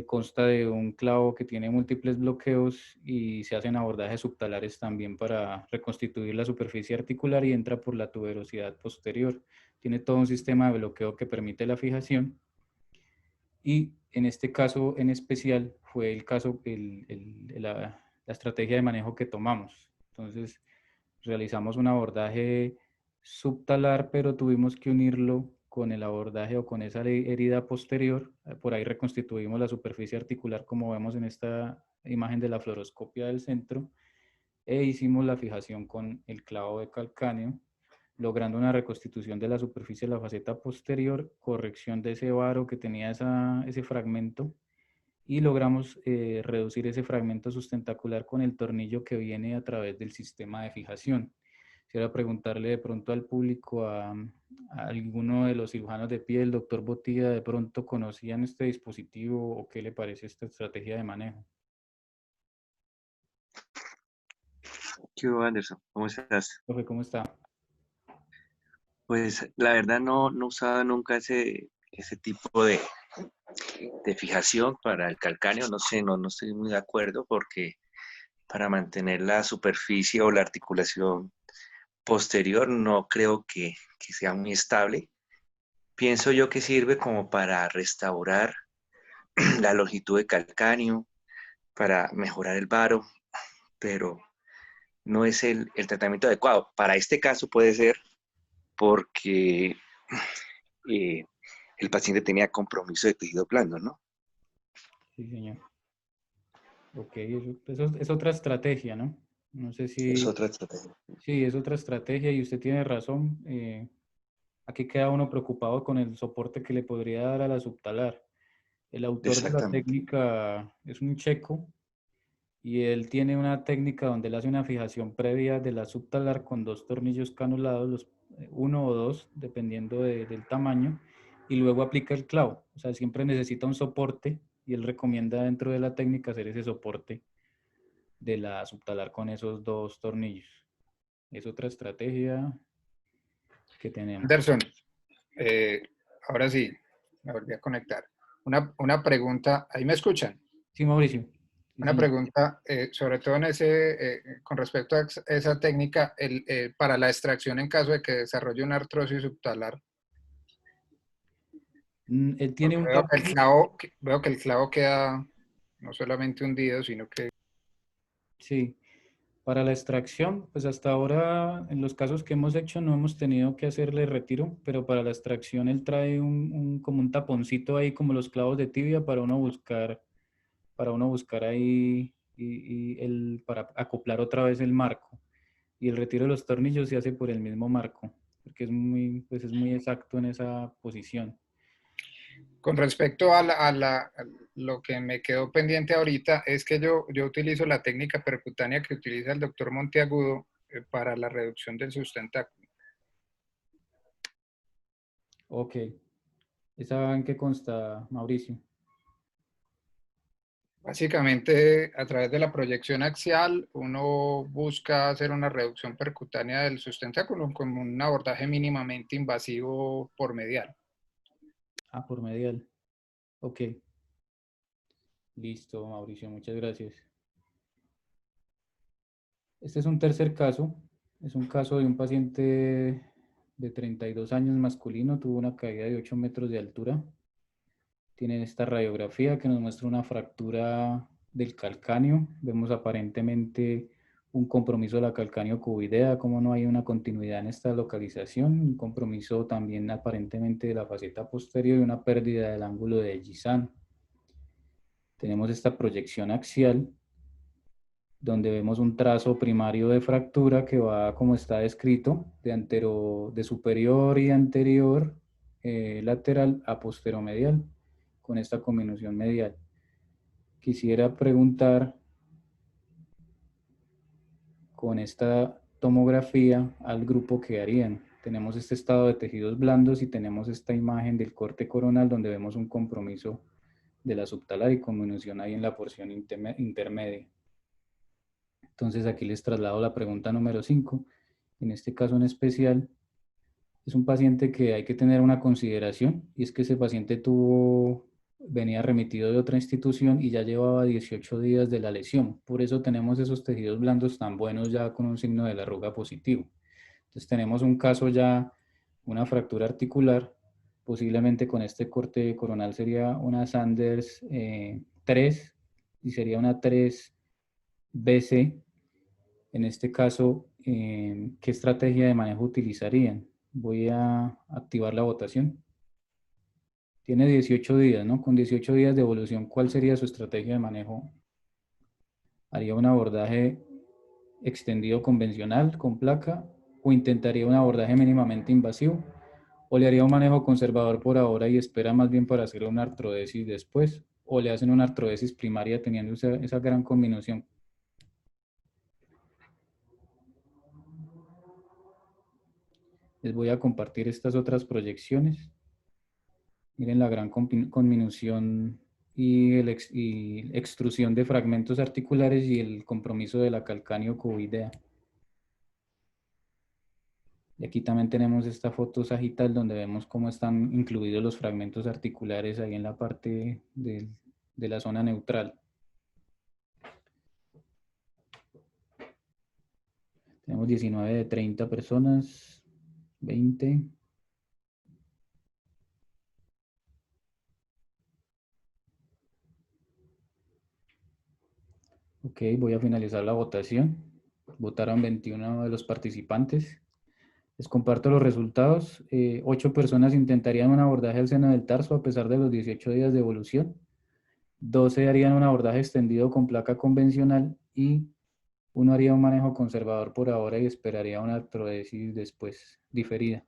S2: Consta de un clavo que tiene múltiples bloqueos y se hacen abordajes subtalares también para reconstituir la superficie articular y entra por la tuberosidad posterior. Tiene todo un sistema de bloqueo que permite la fijación y en este caso en especial fue el caso, la estrategia de manejo que tomamos. Entonces realizamos un abordaje subtalar, pero tuvimos que unirlo con el abordaje o con esa herida posterior. Por ahí reconstituimos la superficie articular como vemos en esta imagen de la fluoroscopia del centro e hicimos la fijación con el clavo de calcáneo, logrando una reconstitución de la superficie de la faceta posterior, corrección de ese varo que tenía ese fragmento y logramos reducir ese fragmento sustentacular con el tornillo que viene a través del sistema de fijación. Quisiera preguntarle de pronto al público, a alguno de los cirujanos de pie, el doctor Botilla, ¿de pronto conocían este dispositivo o qué le parece esta estrategia de manejo?
S12: ¿Qué hubo, Anderson? ¿Cómo estás?
S2: Profe, ¿cómo está?
S12: Pues la verdad no usaba nunca ese tipo de fijación para el calcáneo, no sé, no estoy muy de acuerdo porque para mantener la superficie o la articulación posterior no creo que sea muy estable. Pienso yo que sirve como para restaurar la longitud de calcáneo, para mejorar el varo, pero no es el tratamiento adecuado. Para este caso puede ser porque el paciente tenía compromiso de tejido blando, ¿no?
S2: Sí, señor. Ok, eso es otra estrategia, ¿no? No sé si...
S12: Es otra estrategia.
S2: Sí, es otra estrategia y usted tiene razón. Aquí queda uno preocupado con el soporte que le podría dar a la subtalar. El autor de la técnica es un checo y él tiene una técnica donde él hace una fijación previa de la subtalar con 2 tornillos canulados, uno o dos, dependiendo del tamaño, y luego aplica el clavo. O sea, siempre necesita un soporte y él recomienda dentro de la técnica hacer ese soporte de la subtalar con esos 2 tornillos. Es otra estrategia que tenemos.
S10: Anderson, ahora sí, me volví a conectar. Una pregunta, ¿ahí me escuchan?
S2: Sí, Mauricio.
S10: Una pregunta, sobre todo con respecto a esa técnica, para la extracción en caso de que desarrolle una artrosis subtalar.
S2: Él tiene un
S10: veo que el clavo queda no solamente hundido, sino que...
S2: Sí, para la extracción, pues hasta ahora en los casos que hemos hecho no hemos tenido que hacerle retiro, pero para la extracción él trae como un taponcito ahí como los clavos de tibia para uno buscar ahí para acoplar otra vez el marco. Y el retiro de los tornillos se hace por el mismo marco, porque es muy exacto en esa posición.
S10: Con respecto a lo que me quedó pendiente ahorita, es que yo utilizo la técnica percutánea que utiliza el doctor Monteagudo para la reducción del sustentáculo.
S2: Ok. ¿Esa en qué consta, Mauricio?
S10: Básicamente, a través de la proyección axial, uno busca hacer una reducción percutánea del sustentáculo con un abordaje mínimamente invasivo por medial.
S2: Ah, por medial. Ok. Listo, Mauricio, muchas gracias. Este es un tercer caso. Es un caso de un paciente de 32 años masculino. Tuvo una caída de 8 metros de altura. Tiene esta radiografía que nos muestra una fractura del calcáneo. Vemos aparentemente un compromiso de la calcáneo cuboidea, como no hay una continuidad en esta localización. Un compromiso también aparentemente de la faceta posterior y una pérdida del ángulo de Gissane. Tenemos esta proyección axial, donde vemos un trazo primario de fractura que va como está descrito, de superior y anterior lateral a posteromedial, con esta combinación medial. Quisiera preguntar con esta tomografía al grupo que harían. tenemos este estado de tejidos blandos y tenemos esta imagen del corte coronal donde vemos un compromiso de la subtalar y conminución ahí en la porción intermedia. Entonces aquí les traslado la pregunta número 5. En este caso en especial, es un paciente que hay que tener una consideración, y es que ese paciente venía remitido de otra institución y ya llevaba 18 días de la lesión. Por eso tenemos esos tejidos blandos tan buenos ya con un signo de la arruga positivo. Entonces tenemos un caso ya, una fractura articular, posiblemente con este corte coronal sería una Sanders 3 y sería una 3BC. En este caso, ¿qué estrategia de manejo utilizarían? Voy a activar la votación. Tiene 18 días, ¿no? Con 18 días de evolución, ¿cuál sería su estrategia de manejo? ¿Haría un abordaje extendido convencional con placa o intentaría un abordaje mínimamente invasivo? ¿O le haría un manejo conservador por ahora y espera más bien para hacer una artrodesis después? ¿O le hacen una artrodesis primaria teniendo esa gran combinación? Les voy a compartir estas otras proyecciones. Miren la gran conminución y extrusión de fragmentos articulares y el compromiso de la calcáneo-cuboidea. Y aquí también tenemos esta foto sagital donde vemos cómo están incluidos los fragmentos articulares ahí en la parte de la zona neutral. Tenemos 19 de 30 personas, 20. Ok, voy a finalizar la votación. Votaron 21 de los participantes. Les comparto los resultados. 8 personas intentarían un abordaje al seno del tarso a pesar de los 18 días de evolución. 12 harían un abordaje extendido con placa convencional y 1 haría un manejo conservador por ahora y esperaría una artrodesis después diferida.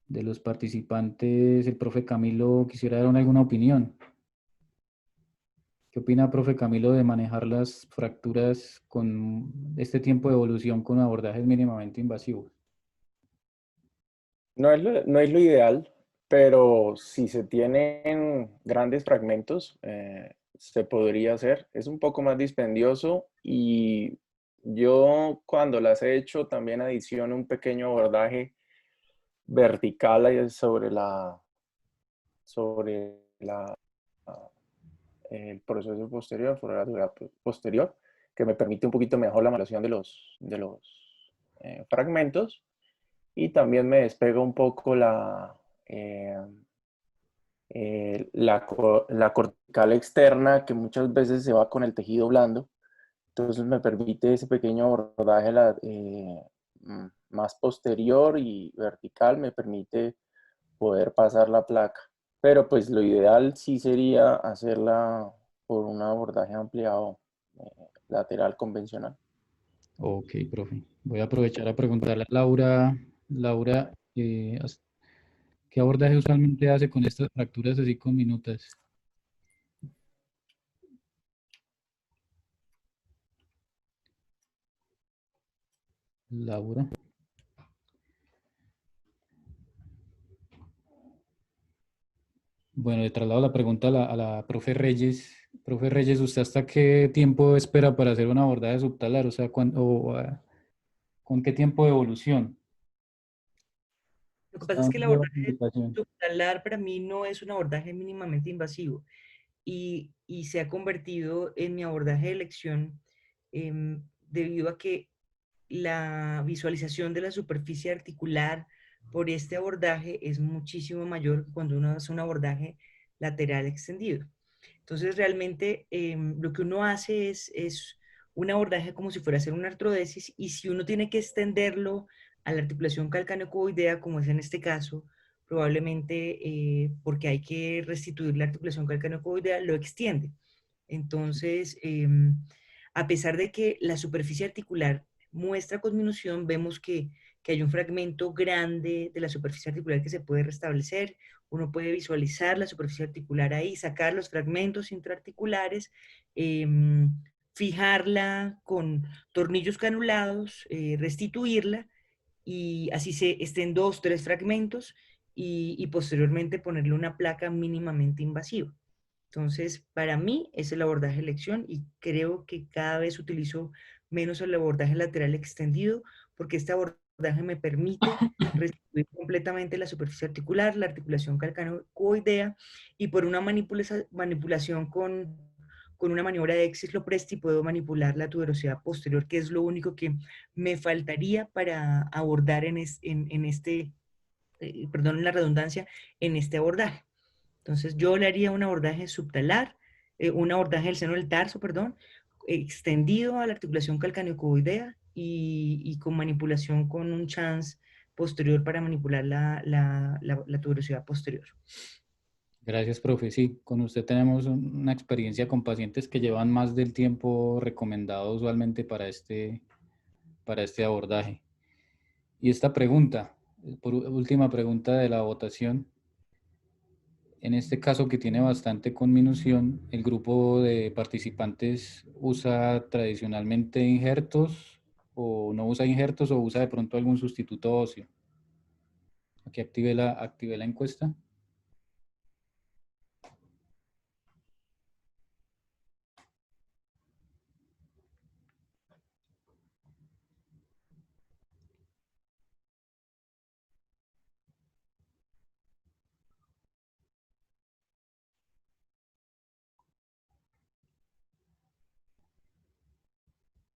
S2: De los participantes, el profe Camilo quisiera dar alguna opinión. ¿Qué opina, profe Camilo, de manejar las fracturas con este tiempo de evolución con abordajes mínimamente invasivos?
S13: No es lo ideal, pero si se tienen grandes fragmentos, se podría hacer. Es un poco más dispendioso y yo cuando las he hecho también adiciono un pequeño abordaje vertical ahí sobre el proceso posterior, foratura posterior, que me permite un poquito mejor la manipulación de los fragmentos. Y también me despega un poco la cortical externa, que muchas veces se va con el tejido blando. Entonces me permite ese pequeño abordaje más posterior y vertical, me permite poder pasar la placa. Pero pues lo ideal sí sería hacerla por un abordaje ampliado lateral convencional.
S2: Ok, profe. Voy a aprovechar a preguntarle a Laura. Laura, ¿qué abordaje usualmente hace con estas fracturas así con minutas? Laura. Bueno, le traslado la pregunta a la profe Reyes. Profe Reyes, ¿usted hasta qué tiempo espera para hacer un abordaje subtalar? O sea, ¿con qué tiempo de evolución?
S9: Lo que pasa es que el abordaje subtalar para mí no es un abordaje mínimamente invasivo y se ha convertido en mi abordaje de elección debido a que la visualización de la superficie articular por este abordaje es muchísimo mayor que cuando uno hace un abordaje lateral extendido. Entonces, realmente lo que uno hace es un abordaje como si fuera a hacer una artrodesis, y si uno tiene que extenderlo a la articulación calcáneo-cuboidea, como es en este caso, probablemente porque hay que restituir la articulación calcáneo-cuboidea, lo extiende. Entonces, a pesar de que la superficie articular muestra conminución, vemos que hay un fragmento grande de la superficie articular que se puede restablecer. Uno puede visualizar la superficie articular ahí, sacar los fragmentos intraarticulares, fijarla con tornillos canulados, restituirla y así se estén 2, 3 fragmentos y posteriormente ponerle una placa mínimamente invasiva. Entonces, para mí es el abordaje de elección y creo que cada vez utilizo menos el abordaje lateral extendido porque este abordaje me permite restituir completamente la superficie articular, la articulación calcáneo-cuboidea y por una manipulación con una maniobra de Exis-Lopresti puedo manipular la tuberosidad posterior, que es lo único que me faltaría para abordar en este, perdón la redundancia, en este abordaje. Entonces yo le haría un abordaje subtalar, un abordaje del seno del tarso, perdón, extendido a la articulación calcáneo-cuboidea y con manipulación con un chance posterior para manipular la tuberosidad posterior.
S2: Gracias, profe. Sí, con usted tenemos una experiencia con pacientes que llevan más del tiempo recomendado usualmente para este abordaje. Y esta pregunta, última pregunta de la votación. En este caso que tiene bastante conminución, el grupo de participantes usa tradicionalmente injertos o no usa injertos o usa de pronto algún sustituto óseo. Aquí active la encuesta.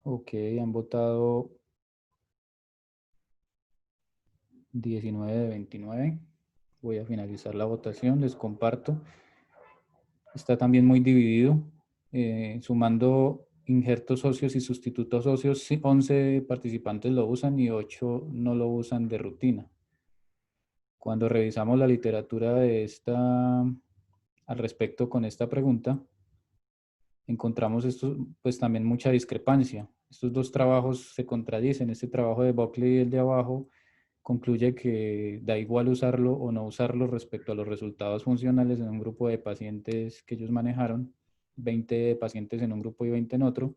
S2: Ok, han votado 19 de 29. Voy a finalizar la votación, les comparto. Está también muy dividido. Sumando injertos óseos y sustitutos óseos, 11 participantes lo usan y 8 no lo usan de rutina. Cuando revisamos la literatura de al respecto con esta pregunta, encontramos pues también mucha discrepancia. Estos dos trabajos se contradicen. Este trabajo de Buckley y el de abajo concluye que da igual usarlo o no usarlo respecto a los resultados funcionales en un grupo de pacientes que ellos manejaron, 20 pacientes en un grupo y 20 en otro.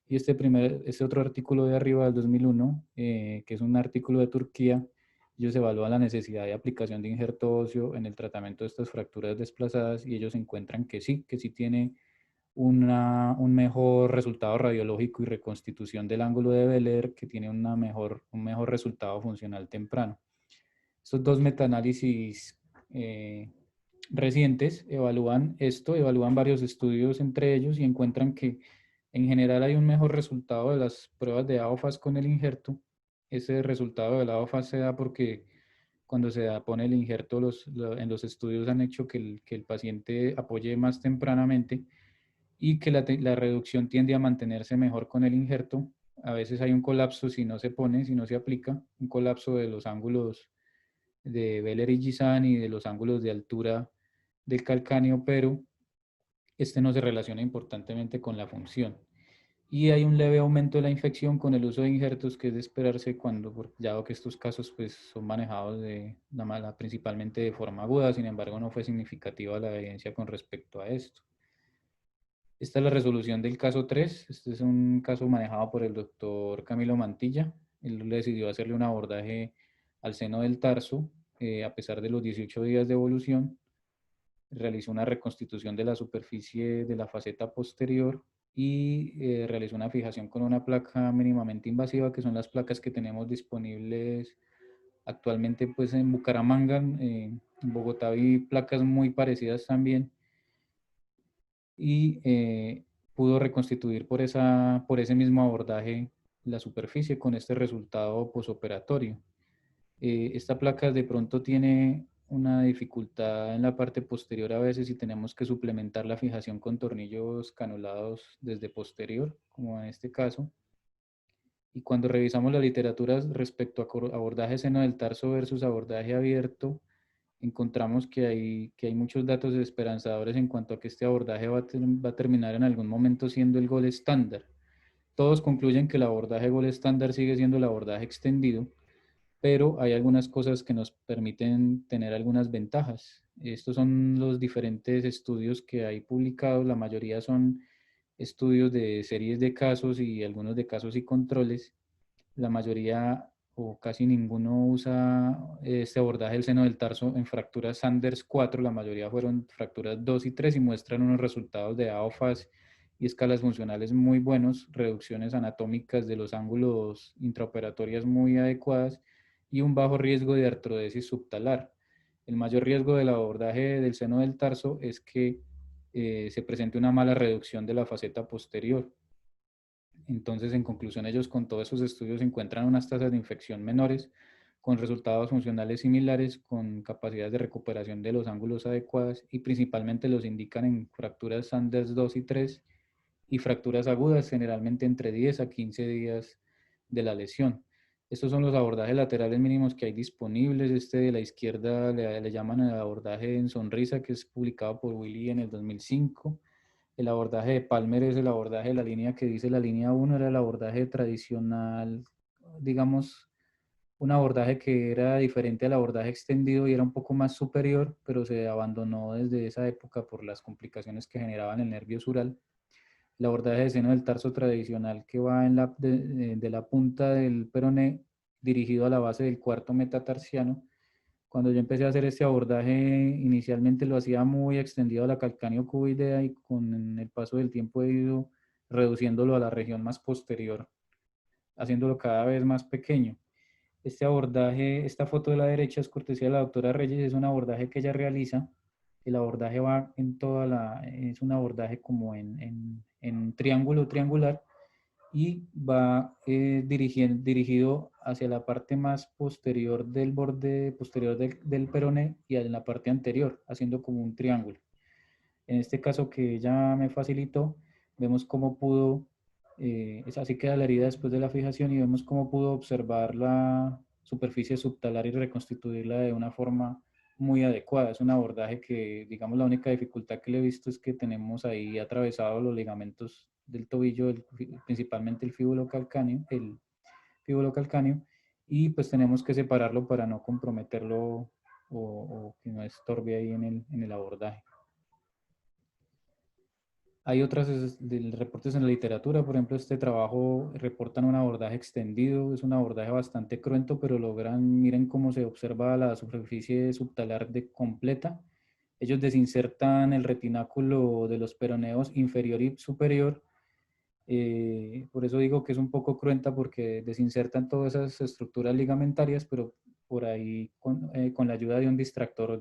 S2: Y este otro artículo de arriba del 2001, que es un artículo de Turquía, ellos evalúan la necesidad de aplicación de injerto óseo en el tratamiento de estas fracturas desplazadas y ellos encuentran que sí tiene un mejor resultado radiológico y reconstitución del ángulo de Beller, que tiene un mejor resultado funcional temprano. Estos dos metaanálisis recientes evalúan varios estudios entre ellos y encuentran que en general hay un mejor resultado de las pruebas de AOFAS con el injerto. Ese resultado de la AOFAS se da porque cuando pone el injerto, en los estudios han hecho que el paciente apoye más tempranamente y que la reducción tiende a mantenerse mejor con el injerto. A veces hay un colapso si no se pone, si no se aplica, un colapso de los ángulos de Beller y Gisan y de los ángulos de altura del calcáneo, pero este no se relaciona importantemente con la función. Y hay un leve aumento de la infección con el uso de injertos, que es de esperarse dado que estos casos pues, son manejados principalmente de forma aguda. Sin embargo, no fue significativa la evidencia con respecto a esto. Esta es la resolución del caso 3. Este es un caso manejado por el doctor Camilo Mantilla. Él decidió hacerle un abordaje al seno del tarso, a pesar de los 18 días de evolución. Realizó una reconstitución de la superficie de la faceta posterior y realizó una fijación con una placa mínimamente invasiva, que son las placas que tenemos disponibles actualmente pues, en Bucaramanga. En Bogotá vi placas muy parecidas también. Y pudo reconstituir por ese mismo abordaje la superficie con este resultado posoperatorio. Esta placa de pronto tiene una dificultad en la parte posterior a veces y tenemos que suplementar la fijación con tornillos canulados desde posterior, como en este caso. Y cuando revisamos la literatura respecto a abordaje seno del tarso versus abordaje abierto, encontramos que hay muchos datos esperanzadores en cuanto a que este abordaje va a terminar en algún momento siendo el gol estándar. Todos concluyen que el abordaje gol estándar sigue siendo el abordaje extendido, pero hay algunas cosas que nos permiten tener algunas ventajas. Estos son los diferentes estudios que hay publicados. La mayoría son estudios de series de casos y algunos de casos y controles. La mayoría o casi ninguno usa este abordaje del seno del tarso en fracturas Sanders 4, la mayoría fueron fracturas 2 y 3 y muestran unos resultados de AOFAS y escalas funcionales muy buenos, reducciones anatómicas de los ángulos intraoperatorias muy adecuadas y un bajo riesgo de artrodesis subtalar. El mayor riesgo del abordaje del seno del tarso es que se presente una mala reducción de la faceta posterior. Entonces, en conclusión, ellos con todos esos estudios encuentran unas tasas de infección menores, con resultados funcionales similares, con capacidades de recuperación de los ángulos adecuadas y principalmente los indican en fracturas Sanders 2 y 3 y fracturas agudas, generalmente entre 10 a 15 días de la lesión. Estos son los abordajes laterales mínimos que hay disponibles. Este de la izquierda le llaman el abordaje en sonrisa, que es publicado por Willy en el 2005. El abordaje de Palmer es el abordaje de la línea que dice la línea 1, era el abordaje tradicional, digamos, un abordaje que era diferente al abordaje extendido y era un poco más superior, pero se abandonó desde esa época por las complicaciones que generaban el nervio sural. El abordaje de seno del tarso tradicional que va de la punta del peroné dirigido a la base del cuarto metatarsiano. Cuando yo empecé a hacer este abordaje, inicialmente lo hacía muy extendido a la calcáneo cuboidea y con el paso del tiempo he ido reduciéndolo a la región más posterior, haciéndolo cada vez más pequeño. Este abordaje, esta foto de la derecha es cortesía de la doctora Reyes, es un abordaje que ella realiza. El abordaje va en toda es un abordaje como en triángulo triangular y va dirigido hacia la parte más posterior del borde posterior del peroné y en la parte anterior, haciendo como un triángulo. En este caso que ella me facilitó, vemos cómo pudo, así queda la herida después de la fijación y vemos cómo pudo observar la superficie subtalar y reconstituirla de una forma muy adecuada. Es un abordaje que, digamos, la única dificultad que le he visto es que tenemos ahí atravesados los ligamentos del tobillo, principalmente el fíbulo calcáneo, y pues tenemos que separarlo para no comprometerlo o que no estorbe ahí en el abordaje. Hay otras reportes en la literatura, por ejemplo, este trabajo reportan un abordaje extendido, es un abordaje bastante cruento, pero miren cómo se observa la superficie subtalar completa. Ellos desinsertan el retináculo de los peroneos inferior y superior, por eso digo que es un poco cruenta porque desinsertan todas esas estructuras ligamentarias, pero por ahí con la ayuda de un distractor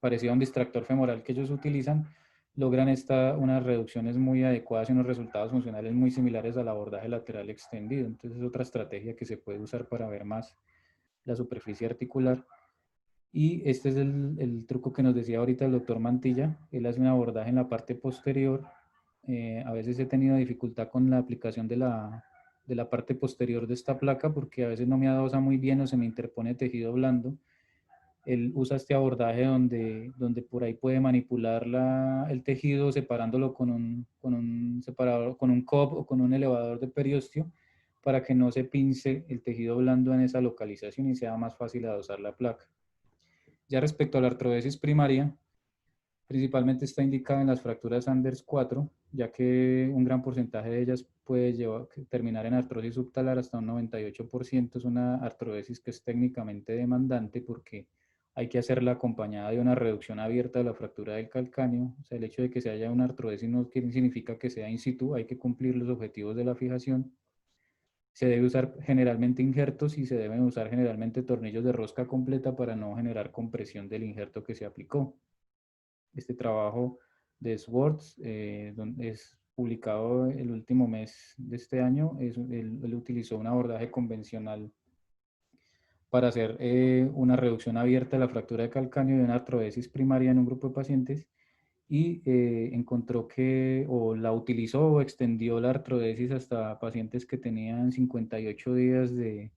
S2: parecido a un distractor femoral que ellos utilizan, logran unas reducciones muy adecuadas y unos resultados funcionales muy similares al abordaje lateral extendido. Entonces es otra estrategia que se puede usar para ver más la superficie articular. Y este es el truco que nos decía ahorita el doctor Mantilla. Él hace un abordaje en la parte posterior. A veces he tenido dificultad con la aplicación de la parte posterior de esta placa porque a veces no me adosa muy bien o se me interpone tejido blando. Él usa este abordaje donde por ahí puede manipular el tejido separándolo con un separador, con un COP o con un elevador de periósteo para que no se pince el tejido blando en esa localización y sea más fácil adosar la placa. Ya respecto a la artrodesis primaria, principalmente está indicada en las fracturas Sanders 4, ya que un gran porcentaje de ellas puede terminar en artrosis subtalar hasta un 98%. Es una artrodesis que es técnicamente demandante porque hay que hacerla acompañada de una reducción abierta de la fractura del calcáneo. O sea, el hecho de que se haya una artrodesis no significa que sea in situ, hay que cumplir los objetivos de la fijación. Se debe usar generalmente injertos y se deben usar generalmente tornillos de rosca completa para no generar compresión del injerto que se aplicó. Este trabajo de Swartz es publicado el último mes de este año. Él utilizó un abordaje convencional para hacer una reducción abierta de la fractura de calcáneo de una artrodesis primaria en un grupo de pacientes y encontró o la utilizó o extendió la artrodesis hasta pacientes que tenían 58 días de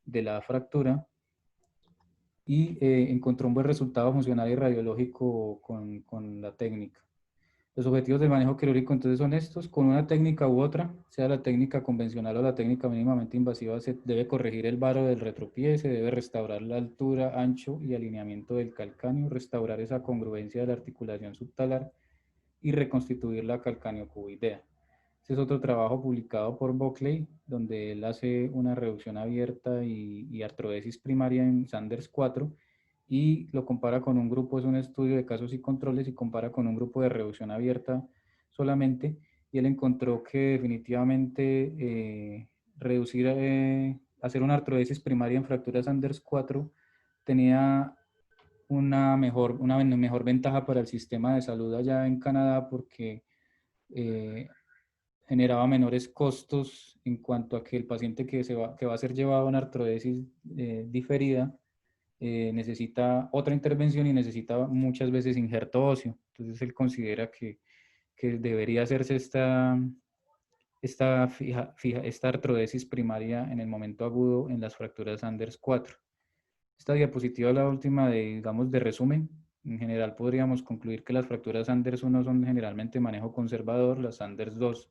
S2: la fractura y encontró un buen resultado funcional y radiológico con la técnica. Los objetivos del manejo quirúrgico entonces son estos: con una técnica u otra, sea la técnica convencional o la técnica mínimamente invasiva, se debe corregir el varo del retropié, se debe restaurar la altura, ancho y alineamiento del calcáneo, restaurar esa congruencia de la articulación subtalar y reconstituir la calcáneo cuboidea. Este es otro trabajo publicado por Buckley, donde él hace una reducción abierta y artrodesis primaria en Sanders 4 y lo compara con un grupo, es un estudio de casos y controles, y compara con un grupo de reducción abierta solamente, y él encontró que definitivamente hacer una artrodesis primaria en fracturas Sanders 4 tenía una mejor ventaja para el sistema de salud allá en Canadá, porque generaba menores costos en cuanto a que el paciente que va a ser llevado a una artrodesis diferida necesita otra intervención y necesita muchas veces injerto óseo. Entonces él considera que debería hacerse esta artrodesis primaria en el momento agudo en las fracturas Sanders 4. Esta diapositiva es la última digamos, de resumen. En general podríamos concluir que las fracturas Sanders 1 son generalmente manejo conservador, las Sanders 2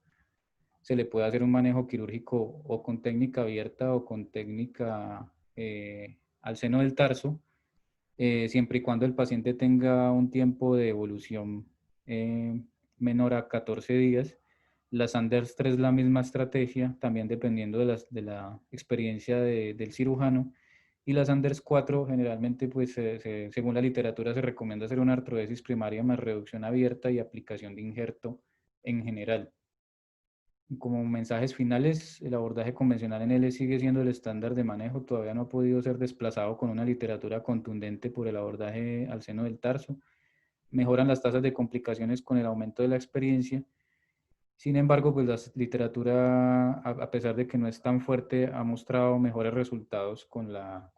S2: se le puede hacer un manejo quirúrgico o con técnica abierta o con técnica al seno del tarso, siempre y cuando el paciente tenga un tiempo de evolución menor a 14 días. Las Sanders 3 la misma estrategia, también dependiendo de la experiencia del cirujano. Y las Sanders 4 generalmente, pues, según la literatura, se recomienda hacer una artrodesis primaria más reducción abierta y aplicación de injerto en general. Como mensajes finales, el abordaje convencional en L sigue siendo el estándar de manejo, todavía no ha podido ser desplazado con una literatura contundente por el abordaje al seno del tarso. Mejoran las tasas de complicaciones con el aumento de la experiencia. Sin embargo, pues la literatura, a pesar de que no es tan fuerte, ha mostrado mejores resultados con la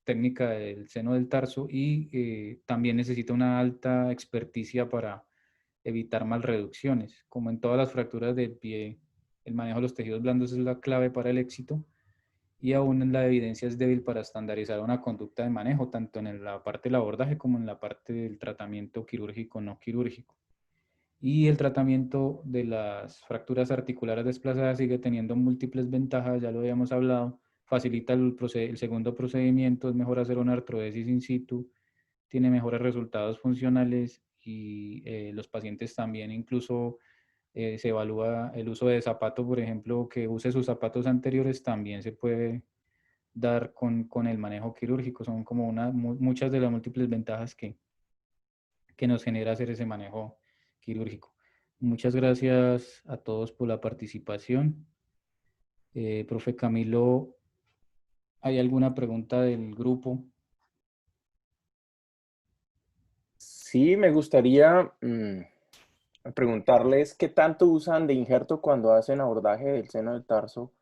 S2: técnica del seno del tarso, y también necesita una alta experticia para evitar malreducciones. Como en todas las fracturas del pie, el manejo de los tejidos blandos es la clave para el éxito, y aún la evidencia es débil para estandarizar una conducta de manejo, tanto en la parte del abordaje como en la parte del tratamiento quirúrgico no quirúrgico. Y el tratamiento de las fracturas articulares desplazadas sigue teniendo múltiples ventajas, ya lo habíamos hablado. Facilita el segundo procedimiento, es mejor hacer una artrodesis in situ, tiene mejores resultados funcionales, y los pacientes también, incluso se evalúa el uso de zapato, por ejemplo, que use sus zapatos anteriores, también se puede dar con el manejo quirúrgico. Son como muchas de las múltiples ventajas que nos genera hacer ese manejo quirúrgico. Muchas gracias a todos por la participación. Profe Camilo, ¿hay alguna pregunta del grupo?
S13: Sí, me gustaría preguntarles qué tanto usan de injerto cuando hacen abordaje del seno del tarso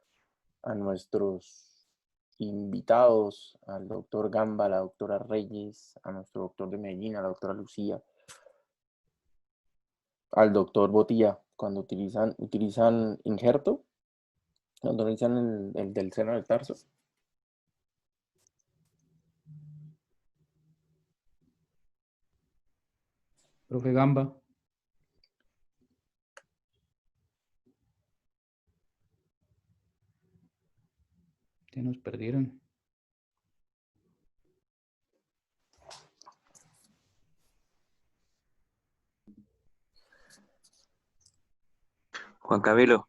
S13: a nuestros invitados, al doctor Gamba, a la doctora Reyes, a nuestro doctor de Medellín, a la doctora Lucía, al doctor Botía, cuando utilizan injerto, cuando utilizan el del seno del tarso.
S2: Profe Gamba. Se nos perdieron.
S12: Juan Camilo,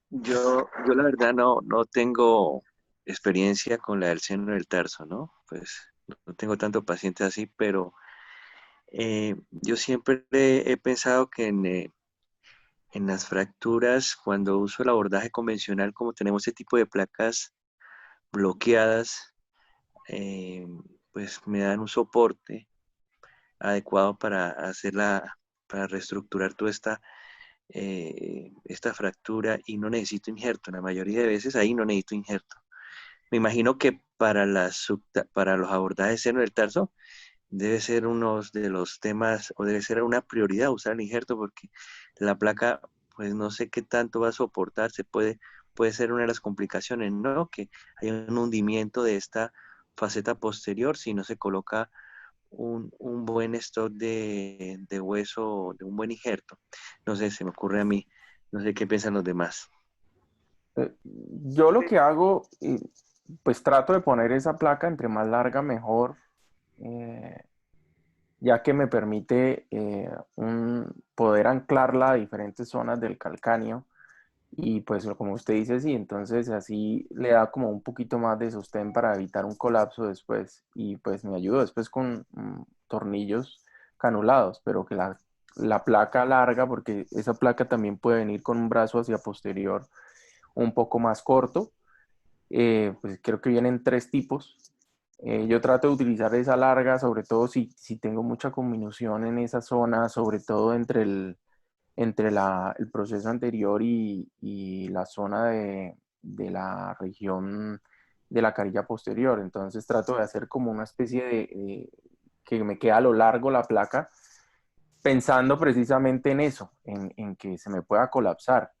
S12: yo la verdad no tengo experiencia con la del seno del tarso, ¿no? Pues no tengo tanto pacientes así, pero yo siempre he pensado que en las fracturas, cuando uso el abordaje convencional, como tenemos este tipo de placas bloqueadas, pues me dan un soporte adecuado para para reestructurar toda esta fractura, y no necesito injerto. La mayoría de veces ahí no necesito injerto. Me imagino que para los abordajes seno del tarso debe ser uno de los temas, o debe ser una prioridad usar el injerto, porque la placa, pues no sé qué tanto va a soportar. Puede ser una de las complicaciones, ¿no? Que hay un hundimiento de esta faceta posterior si no se coloca un buen stock de hueso, de un buen injerto. No sé, se me ocurre a mí, no sé qué piensan los demás.
S13: Yo lo que hago, pues trato de poner esa placa entre más larga mejor, ya que me permite poder anclarla a diferentes zonas del calcáneo. Y pues como usted dice, sí, entonces así le da como un poquito más de sostén para evitar un colapso después. Y pues me ayuda después con tornillos canulados, pero que la placa larga, porque esa placa también puede venir con un brazo hacia posterior un poco más corto. Pues creo que vienen 3 tipos. Yo trato de utilizar esa larga, sobre todo si tengo mucha conminución en esa zona, sobre todo entre el proceso anterior y la zona de la región de la carilla posterior. Entonces trato de hacer como una especie de que me quede a lo largo la placa, pensando precisamente en eso, en que se me pueda colapsar.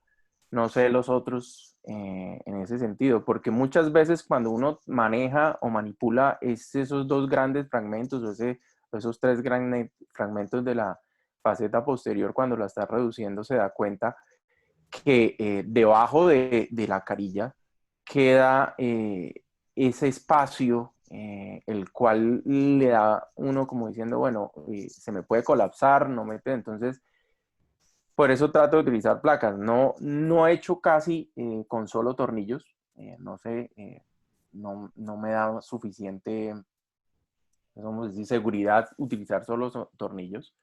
S13: No sé los otros en ese sentido, porque muchas veces cuando uno maneja o manipula esos 2 grandes fragmentos o esos 3 grandes fragmentos de la faceta posterior, cuando la está reduciendo, se da cuenta que debajo de la carilla queda ese espacio, el cual le da uno como diciendo, bueno, se me puede colapsar, no mete, entonces por eso trato de utilizar placas. No he hecho casi con solo tornillos. No sé, no me da suficiente, vamos a decir, seguridad utilizar solo tornillos.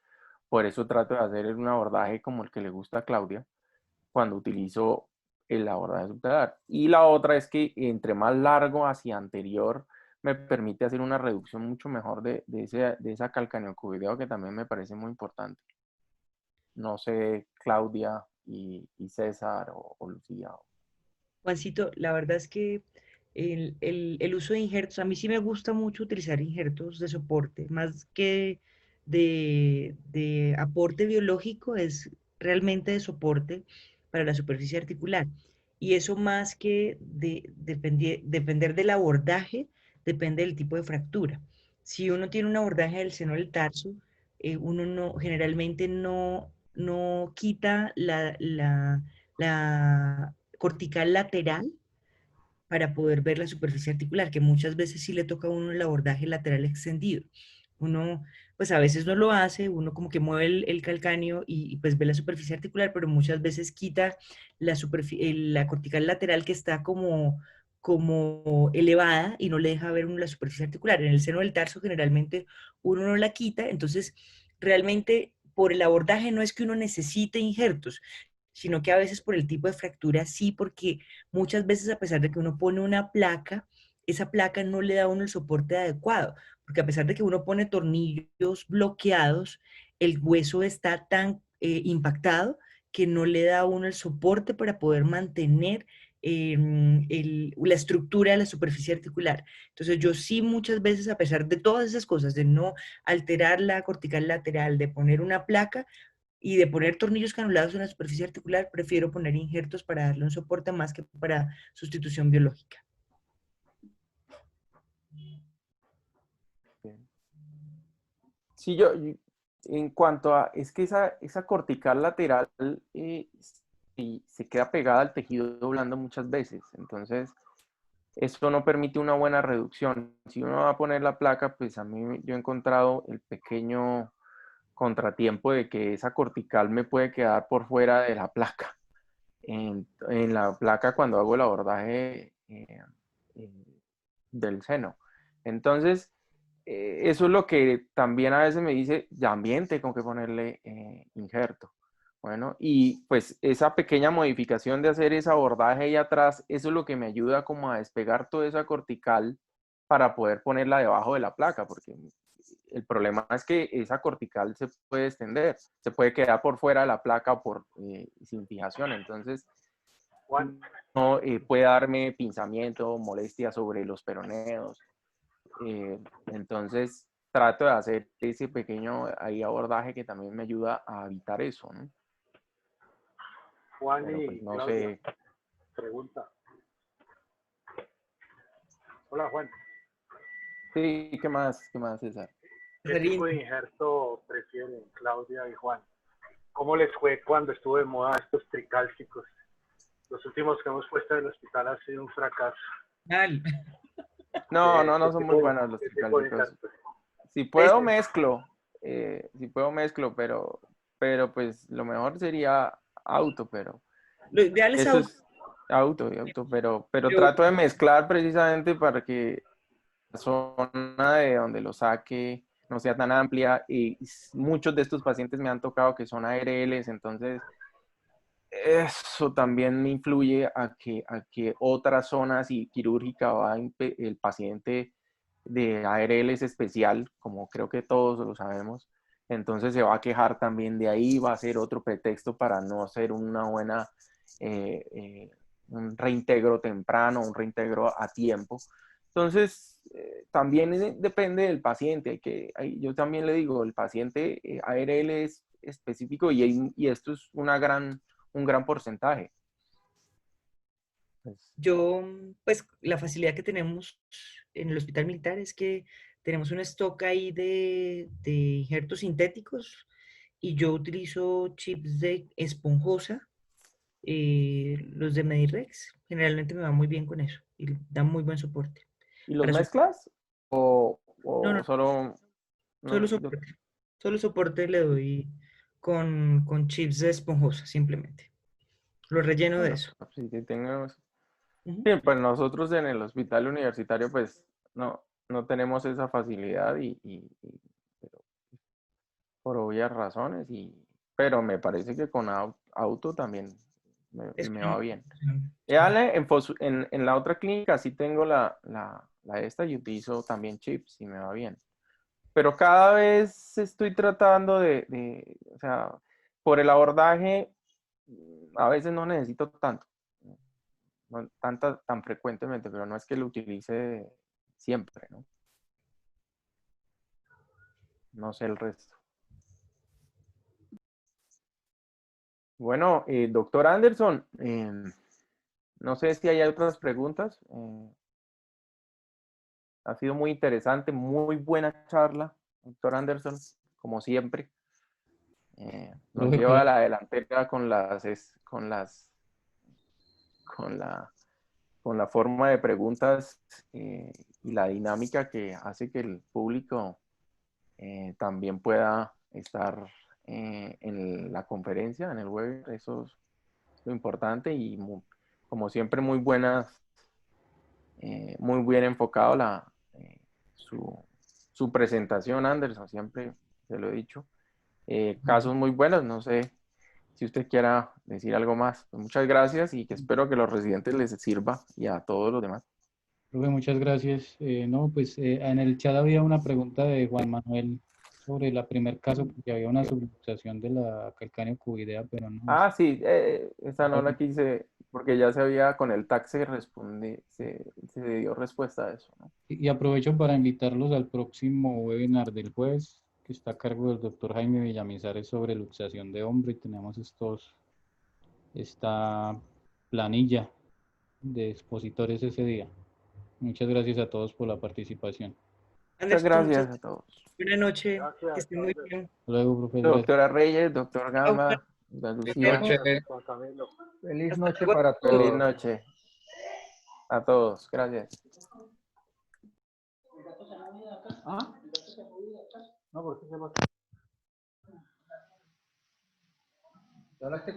S13: Por eso trato de hacer un abordaje como el que le gusta a Claudia cuando utilizo el abordaje subtalar. Y la otra es que entre más largo hacia anterior me permite hacer una reducción mucho mejor de esa calcaneocuvideo, que también me parece muy importante. No sé, Claudia y César o Lucía.
S9: Juancito, la verdad es que el uso de injertos, a mí sí me gusta mucho utilizar injertos de soporte, más que de aporte biológico, es realmente de soporte para la superficie articular. Y eso más que depender del abordaje, depende del tipo de fractura. Si uno tiene un abordaje del seno del tarso, uno generalmente no quita la cortical lateral para poder ver la superficie articular, que muchas veces sí le toca a uno el abordaje lateral extendido. Uno, pues a veces no lo hace, uno como que mueve el calcáneo y pues ve la superficie articular, pero muchas veces quita la cortical lateral que está como elevada y no le deja ver uno la superficie articular. En el seno del tarso generalmente uno no la quita, entonces realmente por el abordaje no es que uno necesite injertos, sino que a veces por el tipo de fractura sí, porque muchas veces a pesar de que uno pone una placa, esa placa no le da a uno el soporte adecuado, porque a pesar de que uno pone tornillos bloqueados, el hueso está tan impactado que no le da a uno el soporte para poder mantener la estructura de la superficie articular. Entonces yo sí muchas veces, a pesar de todas esas cosas, de no alterar la cortical lateral, de poner una placa, y de poner tornillos canulados en la superficie articular, prefiero poner injertos para darle un soporte más que para sustitución biológica.
S13: Sí, en cuanto a, es que esa cortical lateral se queda pegada al tejido blando muchas veces, entonces eso no permite una buena reducción. Si uno va a poner la placa, pues a mí yo he encontrado el pequeño contratiempo de que esa cortical me puede quedar por fuera de la placa. En la placa cuando hago el abordaje del seno. Entonces, eso es lo que también a veces me dice, también tengo que ponerle injerto. Bueno, y pues esa pequeña modificación de hacer ese abordaje ahí atrás, eso es lo que me ayuda como a despegar toda esa cortical para poder ponerla debajo de la placa, porque el problema es que esa cortical se puede extender, se puede quedar por fuera de la placa sin fijación, entonces no puede darme pinzamiento, molestia sobre los peroneos. Entonces trato de hacer ese pequeño ahí abordaje que también me ayuda a evitar eso, ¿no?
S14: Juan
S13: Pero,
S14: y
S13: pues, no
S14: Claudia,
S13: sé.
S14: pregunta. Hola, Juan.
S13: Sí, ¿qué más, César?
S14: ¿Qué tipo de injerto prefieren Claudia y Juan? ¿Cómo les fue cuando estuvo de moda estos tricálcicos? Los últimos que hemos puesto en el hospital ha sido un fracaso.
S13: No son muy buenos los tricálcicos. Si puedo, mezclo. si puedo mezclo, pero pues lo mejor sería auto, pero
S9: Lo ideal es
S13: eso
S9: auto.
S13: es auto, pero
S9: Yo-
S13: trato de mezclar precisamente para que la zona de donde lo saque no sea tan amplia y muchos de estos pacientes me han tocado que son ARLs, entonces eso también influye a que otras zonas y quirúrgica el paciente de ARL es especial, como creo que todos lo sabemos, entonces se va a quejar también de ahí, va a ser otro pretexto para no hacer una buena, un reintegro temprano, un reintegro a tiempo. Entonces, también depende del paciente, yo también le digo, el paciente ARL es específico y esto es un gran porcentaje.
S9: Yo, pues la facilidad que tenemos en el hospital militar es que tenemos un stock ahí de injertos sintéticos y yo utilizo chips de esponjosa, los de Medirex. Generalmente me va muy bien con eso y dan muy buen soporte.
S13: ¿Y los
S9: Para su-
S13: mezclas?
S9: No,
S13: ¿O
S9: no,
S13: solo...?
S9: solo
S13: No,
S9: soporte. Solo soporte le doy con chips de esponjosa, simplemente. Lo relleno de
S13: bueno,
S9: eso.
S13: sí, que tenemos...
S9: Ujú.
S13: Sí, pues nosotros en el hospital universitario pues no tenemos esa facilidad pero por obvias razones, pero me parece que con auto también
S9: Es
S13: me va
S9: una-
S13: bien. En la otra clínica sí tengo la esta y utilizo también chips y me va bien. Pero cada vez estoy tratando o sea, por el abordaje, a veces no necesito tanto, no tan frecuentemente, pero no es que lo utilice siempre, ¿no? No sé el resto. Bueno, doctor Anderson, no sé si hay otras preguntas. Ha sido muy interesante, muy buena charla, doctor Anderson, como siempre. Nos
S2: Profe,
S13: lleva a
S2: pero
S13: la delantera con la forma de preguntas y la dinámica que hace que el público también pueda estar en la conferencia, en el web. Eso es lo importante y como siempre muy buenas, muy bien enfocado su presentación, Anderson, siempre se lo he dicho. Casos muy buenos, no sé si usted quiera decir algo más. Pues muchas gracias y que espero que a los residentes les sirva y a todos los demás.
S2: profe, muchas gracias. No, pues en el chat había una pregunta de Juan Manuel sobre el primer caso, porque había una subluxación de la calcáneo cuboidea, pero no.
S13: Ah, sí, esa no la quise, porque ya se había, con el tag se dio respuesta a eso, ¿no?
S2: Y aprovecho para invitarlos al próximo webinar del jueves, que está a cargo del doctor Jaime Villamizares sobre luxación de hombro, y tenemos esta planilla de expositores ese día. Muchas gracias a todos por la participación.
S13: Muchas
S9: Anderson,
S13: gracias a todos.
S9: buenas noches, que
S14: Gracias,
S9: estén muy
S14: Andrés.
S9: bien.
S2: Hasta luego, profe, gracias.
S13: Doctora Reyes, doctor
S9: Chao, Juan.
S13: Gama, don
S9: Nos
S10: Feliz
S13: Lucía,
S9: vemos.
S10: noche.
S14: Gracias, Juan Camilo.
S11: Feliz
S9: Hasta
S11: noche
S9: luego.
S11: para
S13: feliz
S11: todos.
S13: noche a todos. Gracias.
S14: ¿Ah? No, ¿por qué se va a...
S11: ¿Ya hablaste con